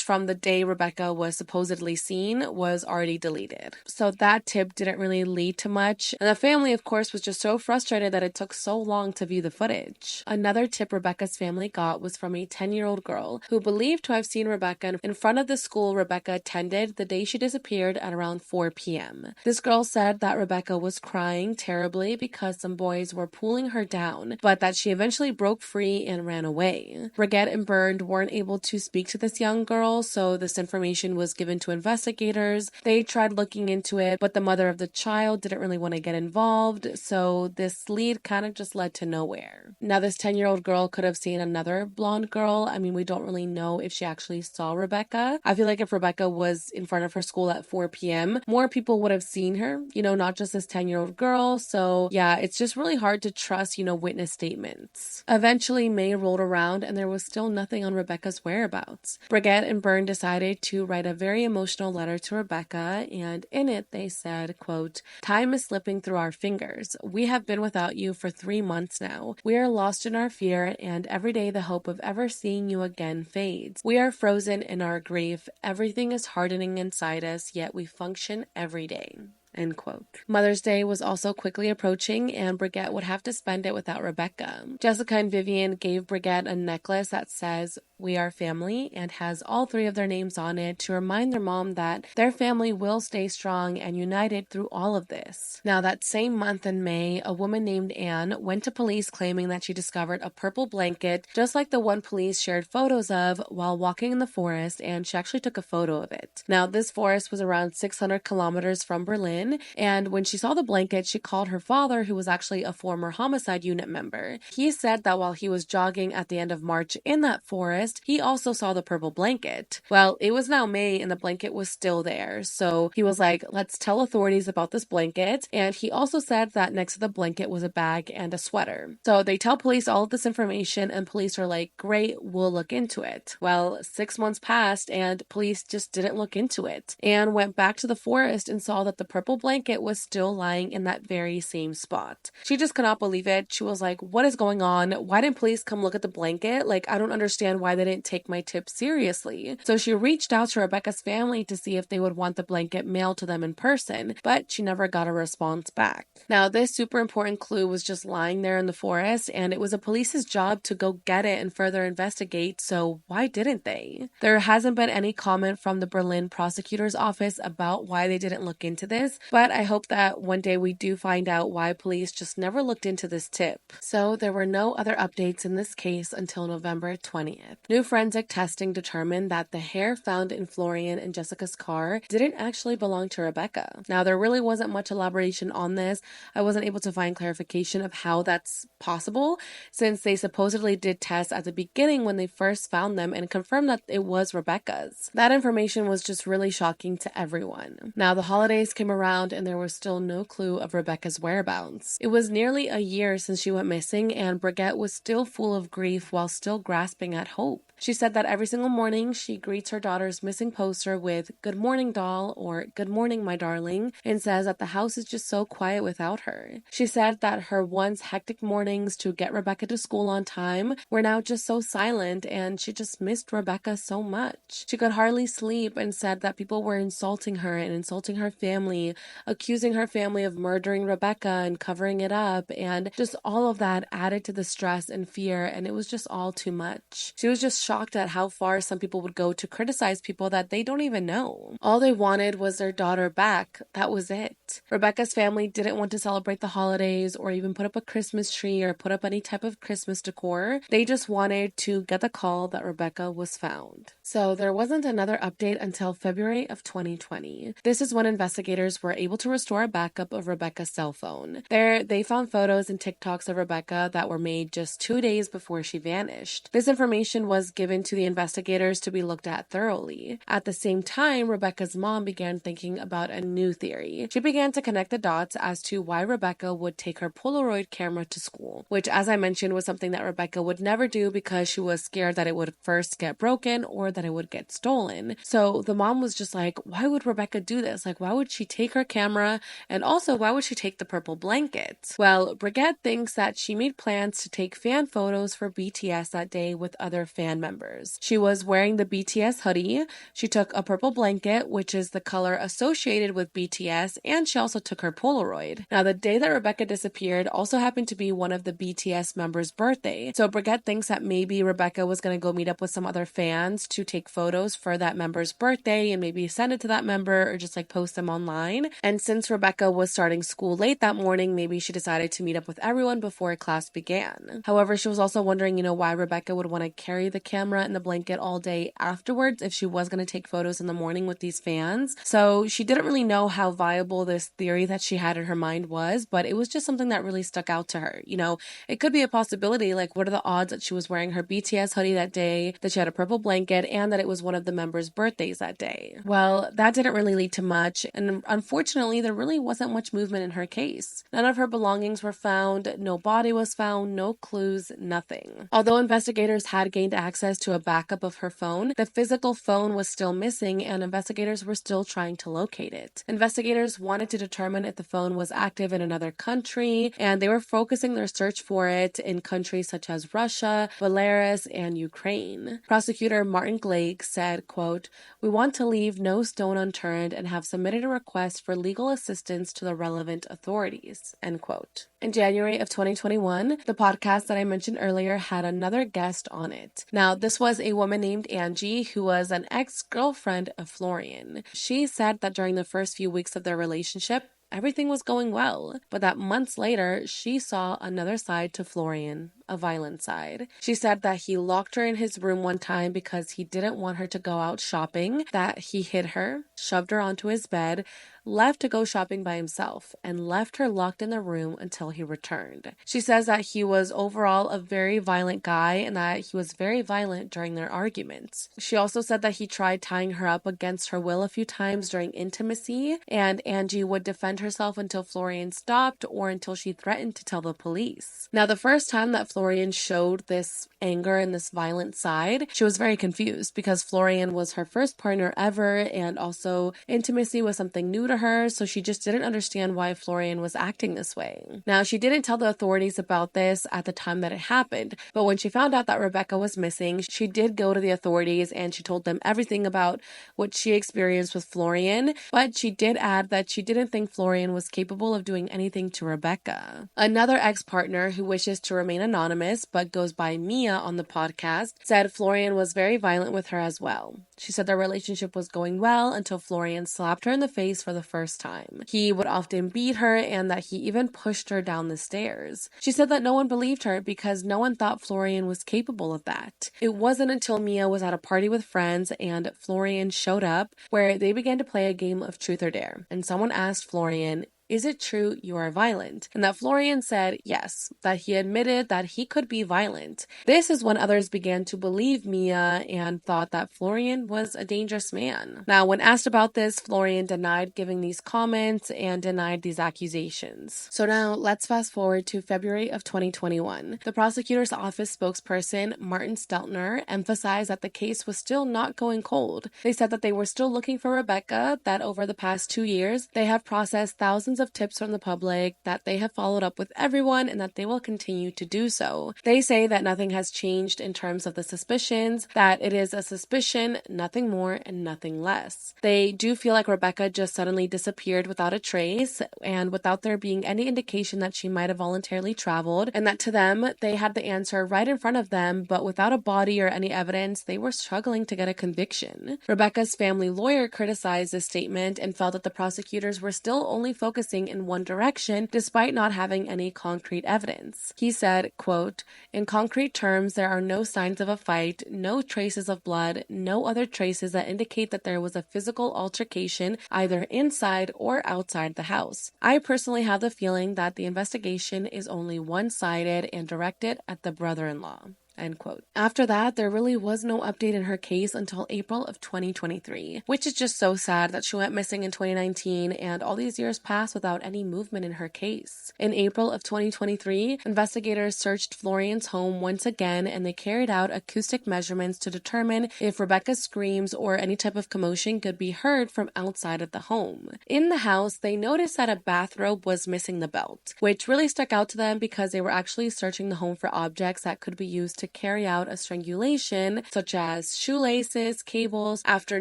[SPEAKER 1] from the day Rebecca was supposedly seen was already deleted. So that tip didn't really lead to much, and the family, of course, was just so frustrated that it took so long to view the footage. Another tip Rebecca's family got was from a 10-year-old girl who believed to have seen Rebecca in front of the school Rebecca attended the day she disappeared at around 4 p.m. This girl said that Rebecca was crying terribly because some boys were pulling her down, but that she eventually broke free and ran away. Brigitte and Byrne weren't able to speak to this young girl, so this information was given to investigators. They tried looking into it, but the mother of the child didn't really want to get involved, so this lead kind of just led to nowhere. Now, this 10-year-old girl could have seen another blonde girl. I mean, we don't really know if she actually saw Rebecca. I feel like if Rebecca was in front of her school at 4 p.m., more people would have seen her, not just this 10-year-old girl. So yeah, it's just really hard to trust, witness statements. Eventually, May rolled around and there was still nothing on Rebecca's whereabouts. Brigette and Byrne decided to write a very emotional letter to Rebecca, and in it they said, quote, "Time is slipping through our fingers. We have been without you for 3 months now. We are lost in our fear, and every day the hope of ever seeing you again fades. We are frozen in our grief. Everything is hardening inside us, yet we function every day." End quote. Mother's Day was also quickly approaching, and Brigette would have to spend it without Rebecca. Jessica and Vivian gave Brigette a necklace that says, "We are family," and has all 3 of their names on it to remind their mom that their family will stay strong and united through all of this. Now, that same month in May, a woman named Anne went to police claiming that she discovered a purple blanket, just like the one police shared photos of while walking in the forest, and she actually took a photo of it. Now, this forest was around 600 kilometers from Berlin, and when she saw the blanket, she called her father, who was actually a former homicide unit member. He said that while he was jogging at the end of March in that forest, he also saw the purple blanket. Well, it was now May and the blanket was still there, so he was like, let's tell authorities about this blanket, and he also said that next to the blanket was a bag and a sweater. So they tell police all of this information, and police are like, great, we'll look into it. Well, 6 months passed and police just didn't look into it. Anne went back to the forest and saw that the purple blanket was still lying in that very same spot. She just could not believe it. She was like, what is going on? Why didn't police come look at the blanket? Like, I don't understand why they didn't take my tip seriously. So she reached out to Rebecca's family to see if they would want the blanket mailed to them in person, but she never got a response back. Now, this super important clue was just lying there in the forest, and it was the police's job to go get it and further investigate, so why didn't they? There hasn't been any comment from the Berlin prosecutor's office about why they didn't look into this, but I hope that one day we do find out why police just never looked into this tip. So there were no other updates in this case until November 20th. New forensic testing determined that the hair found in Florian and Jessica's car didn't actually belong to Rebecca. Now, there really wasn't much elaboration on this. I wasn't able to find clarification of how that's possible, since they supposedly did tests at the beginning when they first found them and confirmed that it was Rebecca's. That information was just really shocking to everyone. Now, the holidays came around and there was still no clue of Rebecca's whereabouts. It was nearly a year since she went missing, and Brigette was still full of grief while still grasping at hope. She said that every single morning she greets her daughter's missing poster with "Good morning, doll," or "Good morning, my darling," and says that the house is just so quiet without her. She said that her once hectic mornings to get Rebecca to school on time were now just so silent, and she just missed Rebecca so much. She could hardly sleep and said that people were insulting her and insulting her family, accusing her family of murdering Rebecca and covering it up, and just all of that added to the stress and fear, and it was just all too much. She was just shocked at how far some people would go to criticize people that they don't even know. All they wanted was their daughter back. That was it. Rebecca's family didn't want to celebrate the holidays or even put up a Christmas tree or put up any type of Christmas decor. They just wanted to get the call that Rebecca was found. So there wasn't another update until February of 2020. This is when investigators were able to restore a backup of Rebecca's cell phone. There, they found photos and TikToks of Rebecca that were made just 2 days before she vanished. This information was given to the investigators to be looked at thoroughly. At the same time, Rebecca's mom began thinking about a new theory. She began to connect the dots as to why Rebecca would take her Polaroid camera to school, which, as I mentioned, was something that Rebecca would never do because she was scared that it would first get broken or that it would get stolen. So the mom was just like, why would Rebecca do this? Like, why would she take her camera? And also, why would she take the purple blanket? Well, Brigette thinks that she made plans to take fan photos for BTS that day with other fan members. She was wearing the BTS hoodie. She took a purple blanket, which is the color associated with BTS, and she also took her Polaroid. Now, the day that Rebecca disappeared also happened to be one of the BTS members' birthday. So Brigette thinks that maybe Rebecca was going to go meet up with some other fans to take photos for that member's birthday and maybe send it to that member or just like post them online. And since Rebecca was starting school late that morning, maybe she decided to meet up with everyone before class began. However, she was also wondering, why Rebecca would want to carry the camera in the blanket all day afterwards if she was going to take photos in the morning with these fans. So she didn't really know how viable this theory that she had in her mind was, but it was just something that really stuck out to her. You know, it could be a possibility, like what are the odds that she was wearing her BTS hoodie that day, that she had a purple blanket, and that it was one of the members' birthdays that day? Well, that didn't really lead to much, and unfortunately, there really wasn't much movement in her case. None of her belongings were found, no body was found, no clues, nothing. Although investigators had gained access to a backup of her phone, the physical phone was still missing, and investigators were still trying to locate it. Investigators wanted to determine if the phone was active in another country, and they were focusing their search for it in countries such as Russia, Belarus, and Ukraine. Prosecutor Martin Glake said, quote, "We want to leave no stone unturned and have submitted a request for legal assistance to the relevant authorities," end quote. In January of 2021, the podcast that I mentioned earlier had another guest on it. Now, this was a woman named Angie, who was an ex-girlfriend of Florian. She said that during the first few weeks of their relationship, everything was going well, but that months later, she saw another side to Florian, a violent side. She said that he locked her in his room one time because he didn't want her to go out shopping, that he hid her, shoved her onto his bed, left to go shopping by himself, and left her locked in the room until he returned. She says that he was overall a very violent guy and that he was very violent during their arguments. She also said that he tried tying her up against her will a few times during intimacy, and Angie would defend herself until Florian stopped or until she threatened to tell the police. Now, the first time that Florian showed this anger and this violent side, she was very confused because Florian was her first partner ever, and also intimacy was something new to her, so she just didn't understand why Florian was acting this way. Now, she didn't tell the authorities about this at the time that it happened, but when she found out that Rebecca was missing, she did go to the authorities and she told them everything about what she experienced with Florian, but she did add that she didn't think Florian was capable of doing anything to Rebecca. Another ex-partner who wishes to remain anonymous but goes by Mia on the podcast said Florian was very violent with her as well. She said their relationship was going well until Florian slapped her in the face for the first time. He would often beat her and that he even pushed her down the stairs. She said that no one believed her because no one thought Florian was capable of that. It wasn't until Mia was at a party with friends and Florian showed up where they began to play a game of truth or dare, and someone asked Florian, "Is it true you are violent?" And that Florian said yes, that he admitted that he could be violent. This is when others began to believe Mia and thought that Florian was a dangerous man. Now, when asked about this, Florian denied giving these comments and denied these accusations. So now let's fast forward to February of 2021. The prosecutor's office spokesperson, Martin Steltner, emphasized that the case was still not going cold. They said that they were still looking for Rebecca, that over the past 2 years, they have processed thousands of tips from the public, that they have followed up with everyone, and that they will continue to do so. They say that nothing has changed in terms of the suspicions, that it is a suspicion, nothing more and nothing less. They do feel like Rebecca just suddenly disappeared without a trace and without there being any indication that she might have voluntarily traveled, and that to them, they had the answer right in front of them, but without a body or any evidence, they were struggling to get a conviction. Rebecca's family lawyer criticized this statement and felt that the prosecutors were still only focusing in one direction despite not having any concrete evidence. He said, quote, "In concrete terms, there are no signs of a fight, no traces of blood, no other traces that indicate that there was a physical altercation either inside or outside the house. I personally have the feeling that the investigation is only one-sided and directed at the brother-in-law." End quote. After that, there really was no update in her case until April of 2023, which is just so sad that she went missing in 2019 and all these years passed without any movement in her case. In April of 2023, investigators searched Florian's home once again and they carried out acoustic measurements to determine if Rebecca's screams or any type of commotion could be heard from outside of the home. In the house, they noticed that a bathrobe was missing the belt, which really stuck out to them because they were actually searching the home for objects that could be used to carry out a strangulation, such as shoelaces, cables, after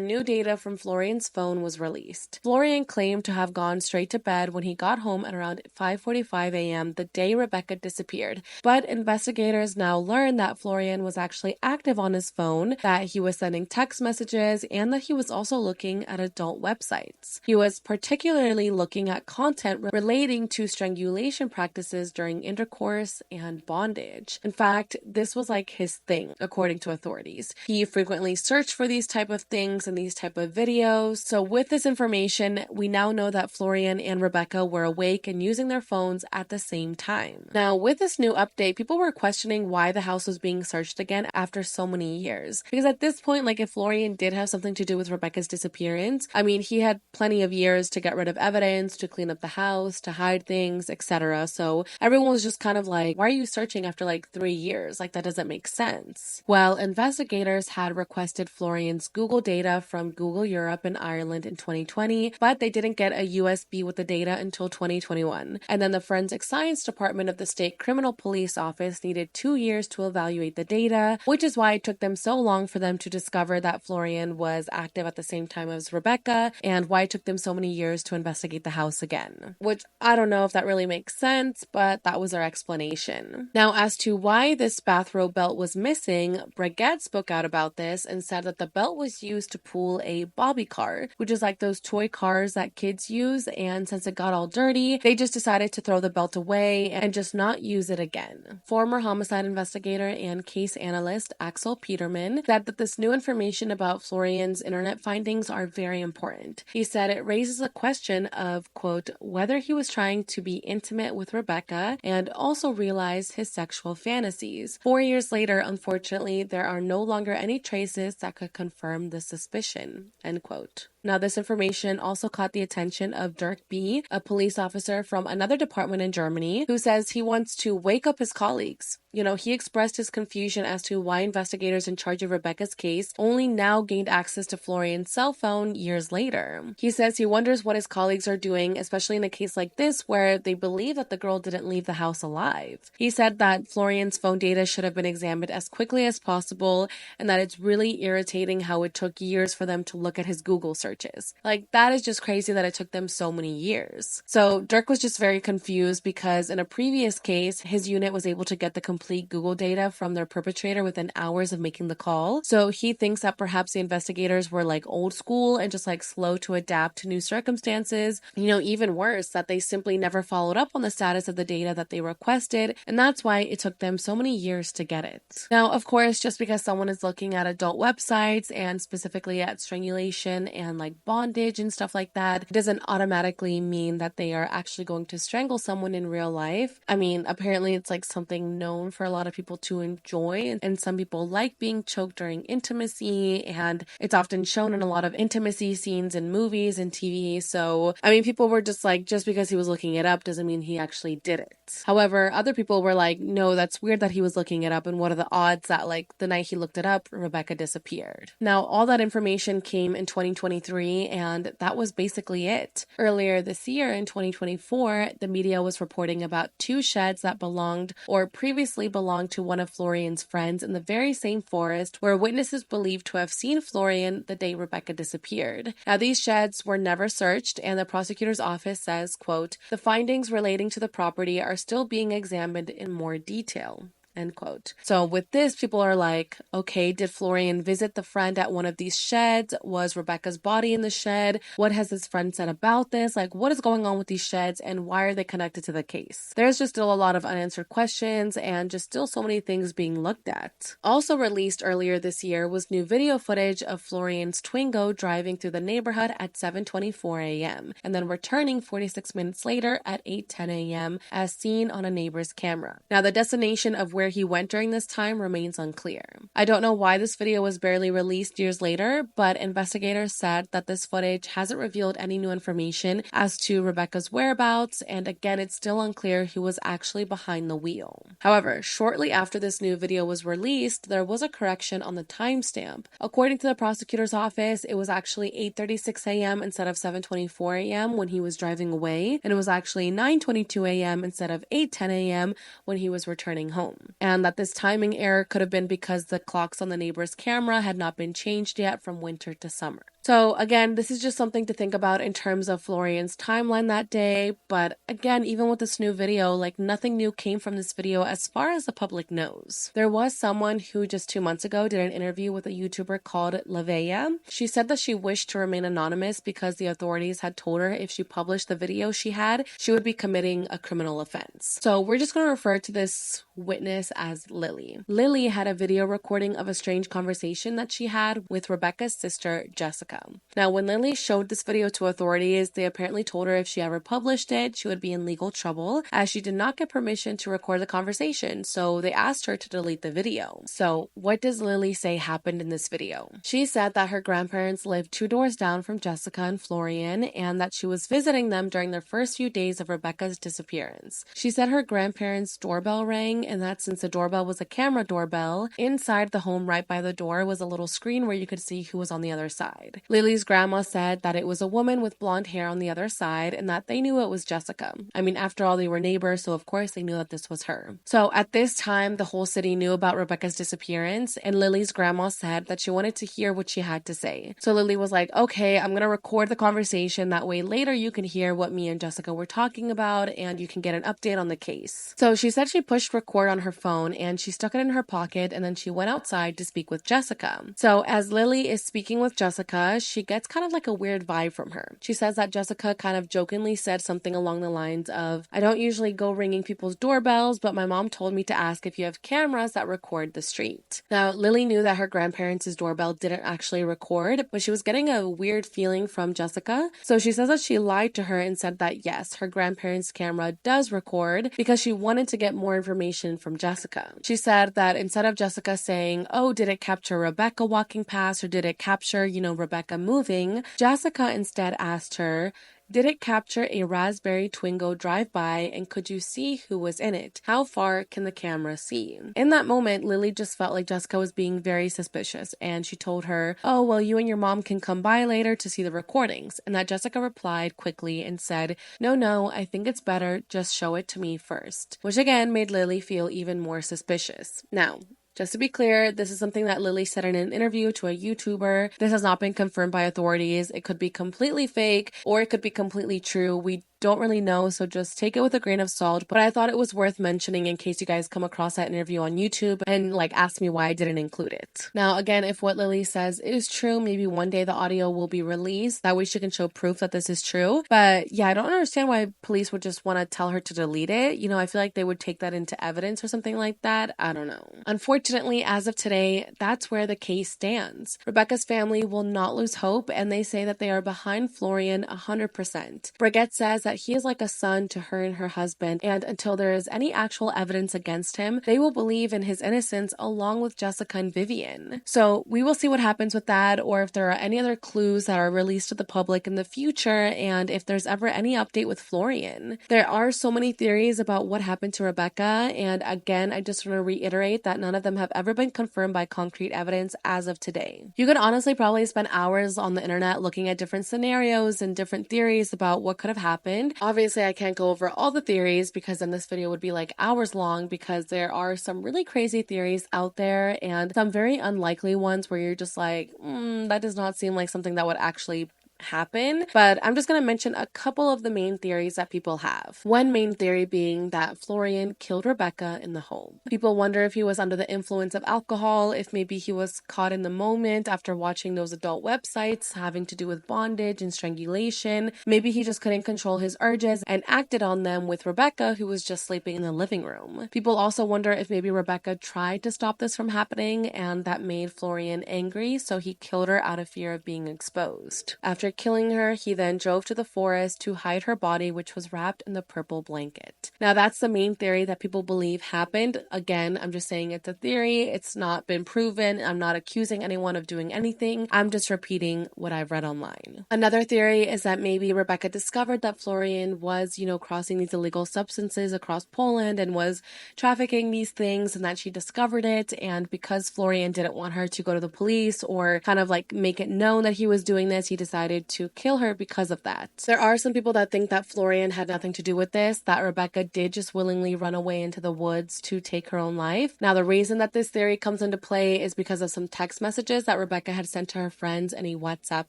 [SPEAKER 1] new data from Florian's phone was released. Florian claimed to have gone straight to bed when he got home at around 5:45 a.m. the day Rebecca disappeared, but investigators now learned that Florian was actually active on his phone, that he was sending text messages, and that he was also looking at adult websites. He was particularly looking at content relating to strangulation practices during intercourse and bondage. In fact, this was like his thing, according to authorities. He frequently searched for these type of things and these type of videos. So with this information, we now know that Florian and Rebecca were awake and using their phones at the same time. Now, with this new update, people were questioning why the house was being searched again after so many years. Because at this point, like if Florian did have something to do with Rebecca's disappearance, I mean, he had plenty of years to get rid of evidence, to clean up the house, to hide things, etc. So everyone was just kind of like, why are you searching after like 3 years? Like that doesn't make sense. Well, investigators had requested Florian's Google data from Google Europe and Ireland in 2020, but they didn't get a USB with the data until 2021. And then the Forensic Science Department of the State Criminal Police Office needed 2 years to evaluate the data, which is why it took them so long for them to discover that Florian was active at the same time as Rebecca, and why it took them so many years to investigate the house again. Which I don't know if that really makes sense, but that was their explanation. Now, as to why this bathrobe belt was missing, Breguet spoke out about this and said that the belt was used to pull a bobby car, which is like those toy cars that kids use, and since it got all dirty, they just decided to throw the belt away and just not use it again. Former homicide investigator and case analyst Axel Peterman said that this new information about Florian's internet findings are very important. He said it raises a question of, quote, whether he was trying to be intimate with Rebecca and also realize his sexual fantasies. 4 years later, unfortunately, there are no longer any traces that could confirm the suspicion, end quote. Now, this information also caught the attention of Dirk B., a police officer from another department in Germany, who says he wants to wake up his colleagues. You know, he expressed his confusion as to why investigators in charge of Rebecca's case only now gained access to Florian's cell phone years later. He says he wonders what his colleagues are doing, especially in a case like this where they believe that the girl didn't leave the house alive. He said that Florian's phone data should have been examined as quickly as possible, and that it's really irritating how it took years for them to look at his Google searches. Like, that is just crazy that it took them so many years. So Dirk was just very confused because in a previous case, his unit was able to get the complete Google data from their perpetrator within hours of making the call. So he thinks that perhaps the investigators were like old school and just like slow to adapt to new circumstances. You know, even worse, that they simply never followed up on the status of the data that they requested, and that's why it took them so many years to get it. Now, of course, just because someone is looking at adult websites and specifically at strangulation and like bondage and stuff like that, it doesn't automatically mean that they are actually going to strangle someone in real life. I mean, apparently it's like something known for a lot of people to enjoy, and some people like being choked during intimacy, and it's often shown in a lot of intimacy scenes in movies and TV. So, I mean, people were just like, just because he was looking it up doesn't mean he actually did it. However, other people were like, no, that's weird that he was looking it up, and what are the odds that like the night he looked it up, Rebecca disappeared. Now, all that information came in 2023, and that was basically it. Earlier this year in 2024, the media was reporting about 2 sheds that belonged or previously belonged to one of Florian's friends in the very same forest where witnesses believed to have seen Florian the day Rebecca disappeared. Now, these sheds were never searched, and the prosecutor's office says, quote, the findings relating to the property are still being examined in more detail. End quote. So with this, people are like, okay, did Florian visit the friend at one of these sheds? Was Rebecca's body in the shed? What has his friend said about this? Like, what is going on with these sheds, and why are they connected to the case? There's just still a lot of unanswered questions and just still so many things being looked at. Also released earlier this year was new video footage of Florian's Twingo driving through the neighborhood at 7:24 a.m. and then returning 46 minutes later at 8:10 a.m. as seen on a neighbor's camera. Now, the destination of where he went during this time remains unclear. I don't know why this video was barely released years later, but investigators said that this footage hasn't revealed any new information as to Rebecca's whereabouts, and again, it's still unclear who was actually behind the wheel. However, shortly after this new video was released, there was a correction on the timestamp. According to the prosecutor's office, it was actually 8:36 a.m. instead of 7:24 a.m. when he was driving away, and it was actually 9:22 a.m. instead of 8:10 a.m. when he was returning home. And that this timing error could have been because the clocks on the neighbor's camera had not been changed yet from winter to summer. So again, this is just something to think about in terms of Florian's timeline that day. But again, even with this new video, like nothing new came from this video as far as the public knows. There was someone who just 2 months ago did an interview with a YouTuber called Lavea. She said that she wished to remain anonymous because the authorities had told her if she published the video she had, she would be committing a criminal offense. So we're just going to refer to this witness as Lily. Lily had a video recording of a strange conversation that she had with Rebecca's sister, Jessica. Now, when Lily showed this video to authorities, they apparently told her if she ever published it, she would be in legal trouble as she did not get permission to record the conversation, so they asked her to delete the video. So, what does Lily say happened in this video? She said that her grandparents lived 2 doors down from Jessica and Florian, and that she was visiting them during their first few days of Rebecca's disappearance. She said her grandparents' doorbell rang, and that since the doorbell was a camera doorbell, inside the home right by the door was a little screen where you could see who was on the other side. Lily's grandma said that it was a woman with blonde hair on the other side and that they knew it was Jessica. I mean, after all, they were neighbors, so of course they knew that this was her. So at this time, the whole city knew about Rebecca's disappearance, and Lily's grandma said that she wanted to hear what she had to say. So Lily was like, okay, I'm gonna record the conversation, that way later you can hear what me and Jessica were talking about and you can get an update on the case. So she said she pushed record on her phone and she stuck it in her pocket, and then she went outside to speak with Jessica. So as Lily is speaking with Jessica, she gets kind of like a weird vibe from her. She says that Jessica kind of jokingly said something along the lines of, I don't usually go ringing people's doorbells, but my mom told me to ask if you have cameras that record the street. Now, Lily knew that her grandparents' doorbell didn't actually record, but she was getting a weird feeling from Jessica. So she says that she lied to her and said that yes, her grandparents' camera does record because she wanted to get more information from Jessica. She said that instead of Jessica saying, oh, did it capture Rebecca walking past or did it capture, Rebecca moving, Jessica instead asked her, did it capture a raspberry Twingo drive-by and could you see who was in it? How far can the camera see? In that moment, Lily just felt like Jessica was being very suspicious and she told her, oh, well, you and your mom can come by later to see the recordings. And that Jessica replied quickly and said, no, I think it's better, just show it to me first. Which again made Lily feel even more suspicious. Now, just to be clear, this is something that Lily said in an interview to a YouTuber. This has not been confirmed by authorities. It could be completely fake or it could be completely true. We don't really know, so just take it with a grain of salt, but I thought it was worth mentioning in case you guys come across that interview on YouTube and ask me why I didn't include it. Now again, if what Lily says is true, maybe one day the audio will be released, that way she can show proof that this is true. But yeah, I don't understand why police would just want to tell her to delete it. I feel like they would take that into evidence or something like that. I don't know. Unfortunately, as of today, that's where the case stands. Rebecca's family will not lose hope, and they say that they are behind Florian 100%. Brigitte says that he is like a son to her and her husband, and until there is any actual evidence against him, they will believe in his innocence along with Jessica and Vivian. So we will see what happens with that, or if there are any other clues that are released to the public in the future, and if there's ever any update with Florian. There are so many theories about what happened to Rebecca, and again, I just want to reiterate that none of them have ever been confirmed by concrete evidence as of today. You could honestly probably spend hours on the internet looking at different scenarios and different theories about what could have happened. Obviously, I can't go over all the theories because then this video would be hours long, because there are some really crazy theories out there and some very unlikely ones where you're just that does not seem like something that would actually happen. But I'm just going to mention a couple of the main theories that people have. One main theory being that Florian killed Rebecca in the home. People wonder if he was under the influence of alcohol, if maybe he was caught in the moment after watching those adult websites having to do with bondage and strangulation. Maybe he just couldn't control his urges and acted on them with Rebecca, who was just sleeping in the living room. People also wonder if maybe Rebecca tried to stop this from happening and that made Florian angry, so he killed her out of fear of being exposed. After killing her, he then drove to the forest to hide her body, which was wrapped in the purple blanket. Now, that's the main theory that people believe happened. Again, I'm just saying it's a theory. It's not been proven. I'm not accusing anyone of doing anything. I'm just repeating what I've read online. Another theory is that maybe Rebecca discovered that Florian was, crossing these illegal substances across Poland and was trafficking these things, and that she discovered it. And because Florian didn't want her to go to the police or kind of make it known that he was doing this, he decided decided to kill her because of that. There are some people that think that Florian had nothing to do with this, that Rebecca did just willingly run away into the woods to take her own life. Now, the reason that this theory comes into play is because of some text messages that Rebecca had sent to her friends in a WhatsApp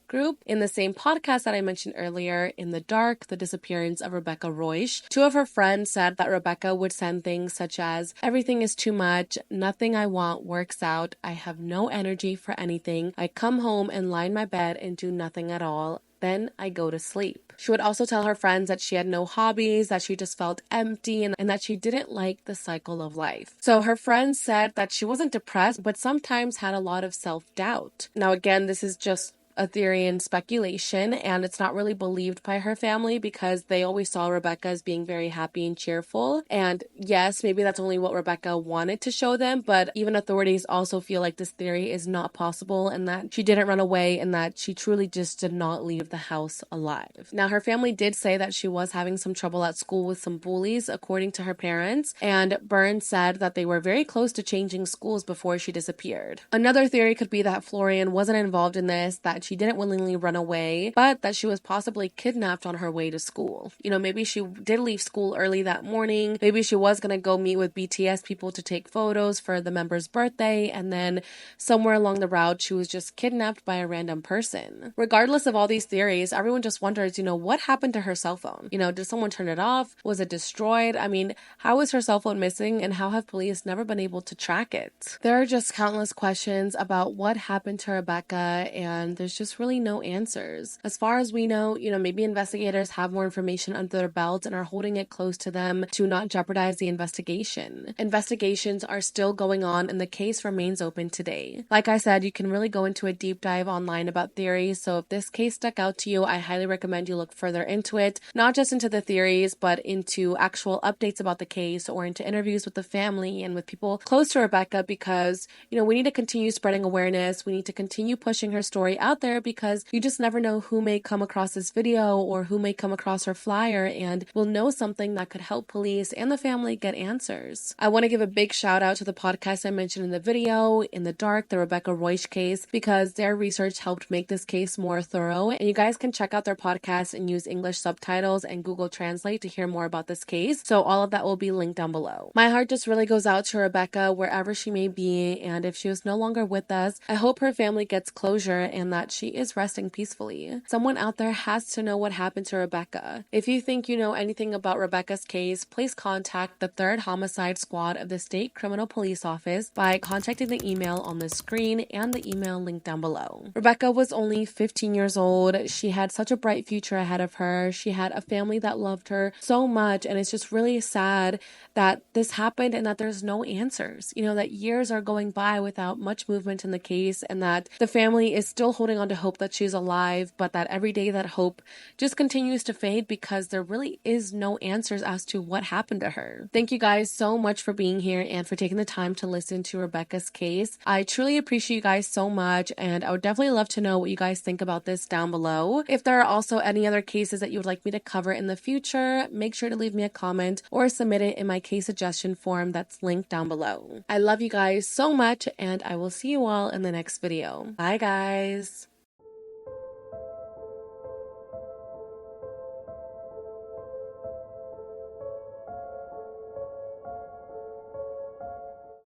[SPEAKER 1] group. In the same podcast that I mentioned earlier, In the Dark, The Disappearance of Rebecca Reusch, two of her friends said that Rebecca would send things such as, "Everything is too much, nothing I want works out, I have no energy for anything, I come home and lie in my bed and do nothing at all. Then I go to sleep." She would also tell her friends that she had no hobbies, that she just felt empty, and that she didn't like the cycle of life. So her friends said that she wasn't depressed, but sometimes had a lot of self-doubt. Now again, this is just a theory and speculation, and it's not really believed by her family because they always saw Rebecca as being very happy and cheerful. And yes, maybe that's only what Rebecca wanted to show them, but even authorities also feel like this theory is not possible and that she didn't run away and that she truly just did not leave the house alive. Now, her family did say that she was having some trouble at school with some bullies, according to her parents, and Burns said that they were very close to changing schools before she disappeared. Another theory could be that Florian wasn't involved in this, that she didn't willingly run away, but that she was possibly kidnapped on her way to school. You know, maybe she did leave school early that morning. Maybe she was going to go meet with BTS people to take photos for the member's birthday, and then somewhere along the route, she was just kidnapped by a random person. Regardless of all these theories, everyone just wonders, what happened to her cell phone? Did someone turn it off? Was it destroyed? I mean, how is her cell phone missing, and how have police never been able to track it? There are just countless questions about what happened to Rebecca, and there's just really no answers. As far as we know, maybe investigators have more information under their belt and are holding it close to them to not jeopardize the investigation. Investigations are still going on and the case remains open today. Like I said, you can really go into a deep dive online about theories, so if this case stuck out to you, I highly recommend you look further into it, not just into the theories, but into actual updates about the case or into interviews with the family and with people close to Rebecca, because, we need to continue spreading awareness. We need to continue pushing her story out there because you just never know who may come across this video or who may come across her flyer and will know something that could help police and the family get answers. I want to give a big shout out to the podcast I mentioned in the video, In the Dark, the Rebecca Reusch case, because their research helped make this case more thorough, and you guys can check out their podcast and use English subtitles and Google Translate to hear more about this case, so all of that will be linked down below. My heart just really goes out to Rebecca wherever she may be, and if she is no longer with us, I hope her family gets closure and that she is resting peacefully. Someone out there has to know what happened to Rebecca. If you think you know anything about Rebecca's case, please contact the 3rd Homicide Squad of the State Criminal Police Office by contacting the email on the screen and the email linked down below. Rebecca was only 15 years old. She had such a bright future ahead of her. She had a family that loved her so much, and it's just really sad that this happened and that there's no answers. That years are going by without much movement in the case, and that the family is still holding on to hope that she's alive, but that every day that hope just continues to fade because there really is no answers as to what happened to her. Thank you guys so much for being here and for taking the time to listen to Rebecca's case. I truly appreciate you guys so much, and I would definitely love to know what you guys think about this down below. If there are also any other cases that you would like me to cover in the future, make sure to leave me a comment or submit it in my case suggestion form that's linked down below. I love you guys so much, and I will see you all in the next video. Bye guys!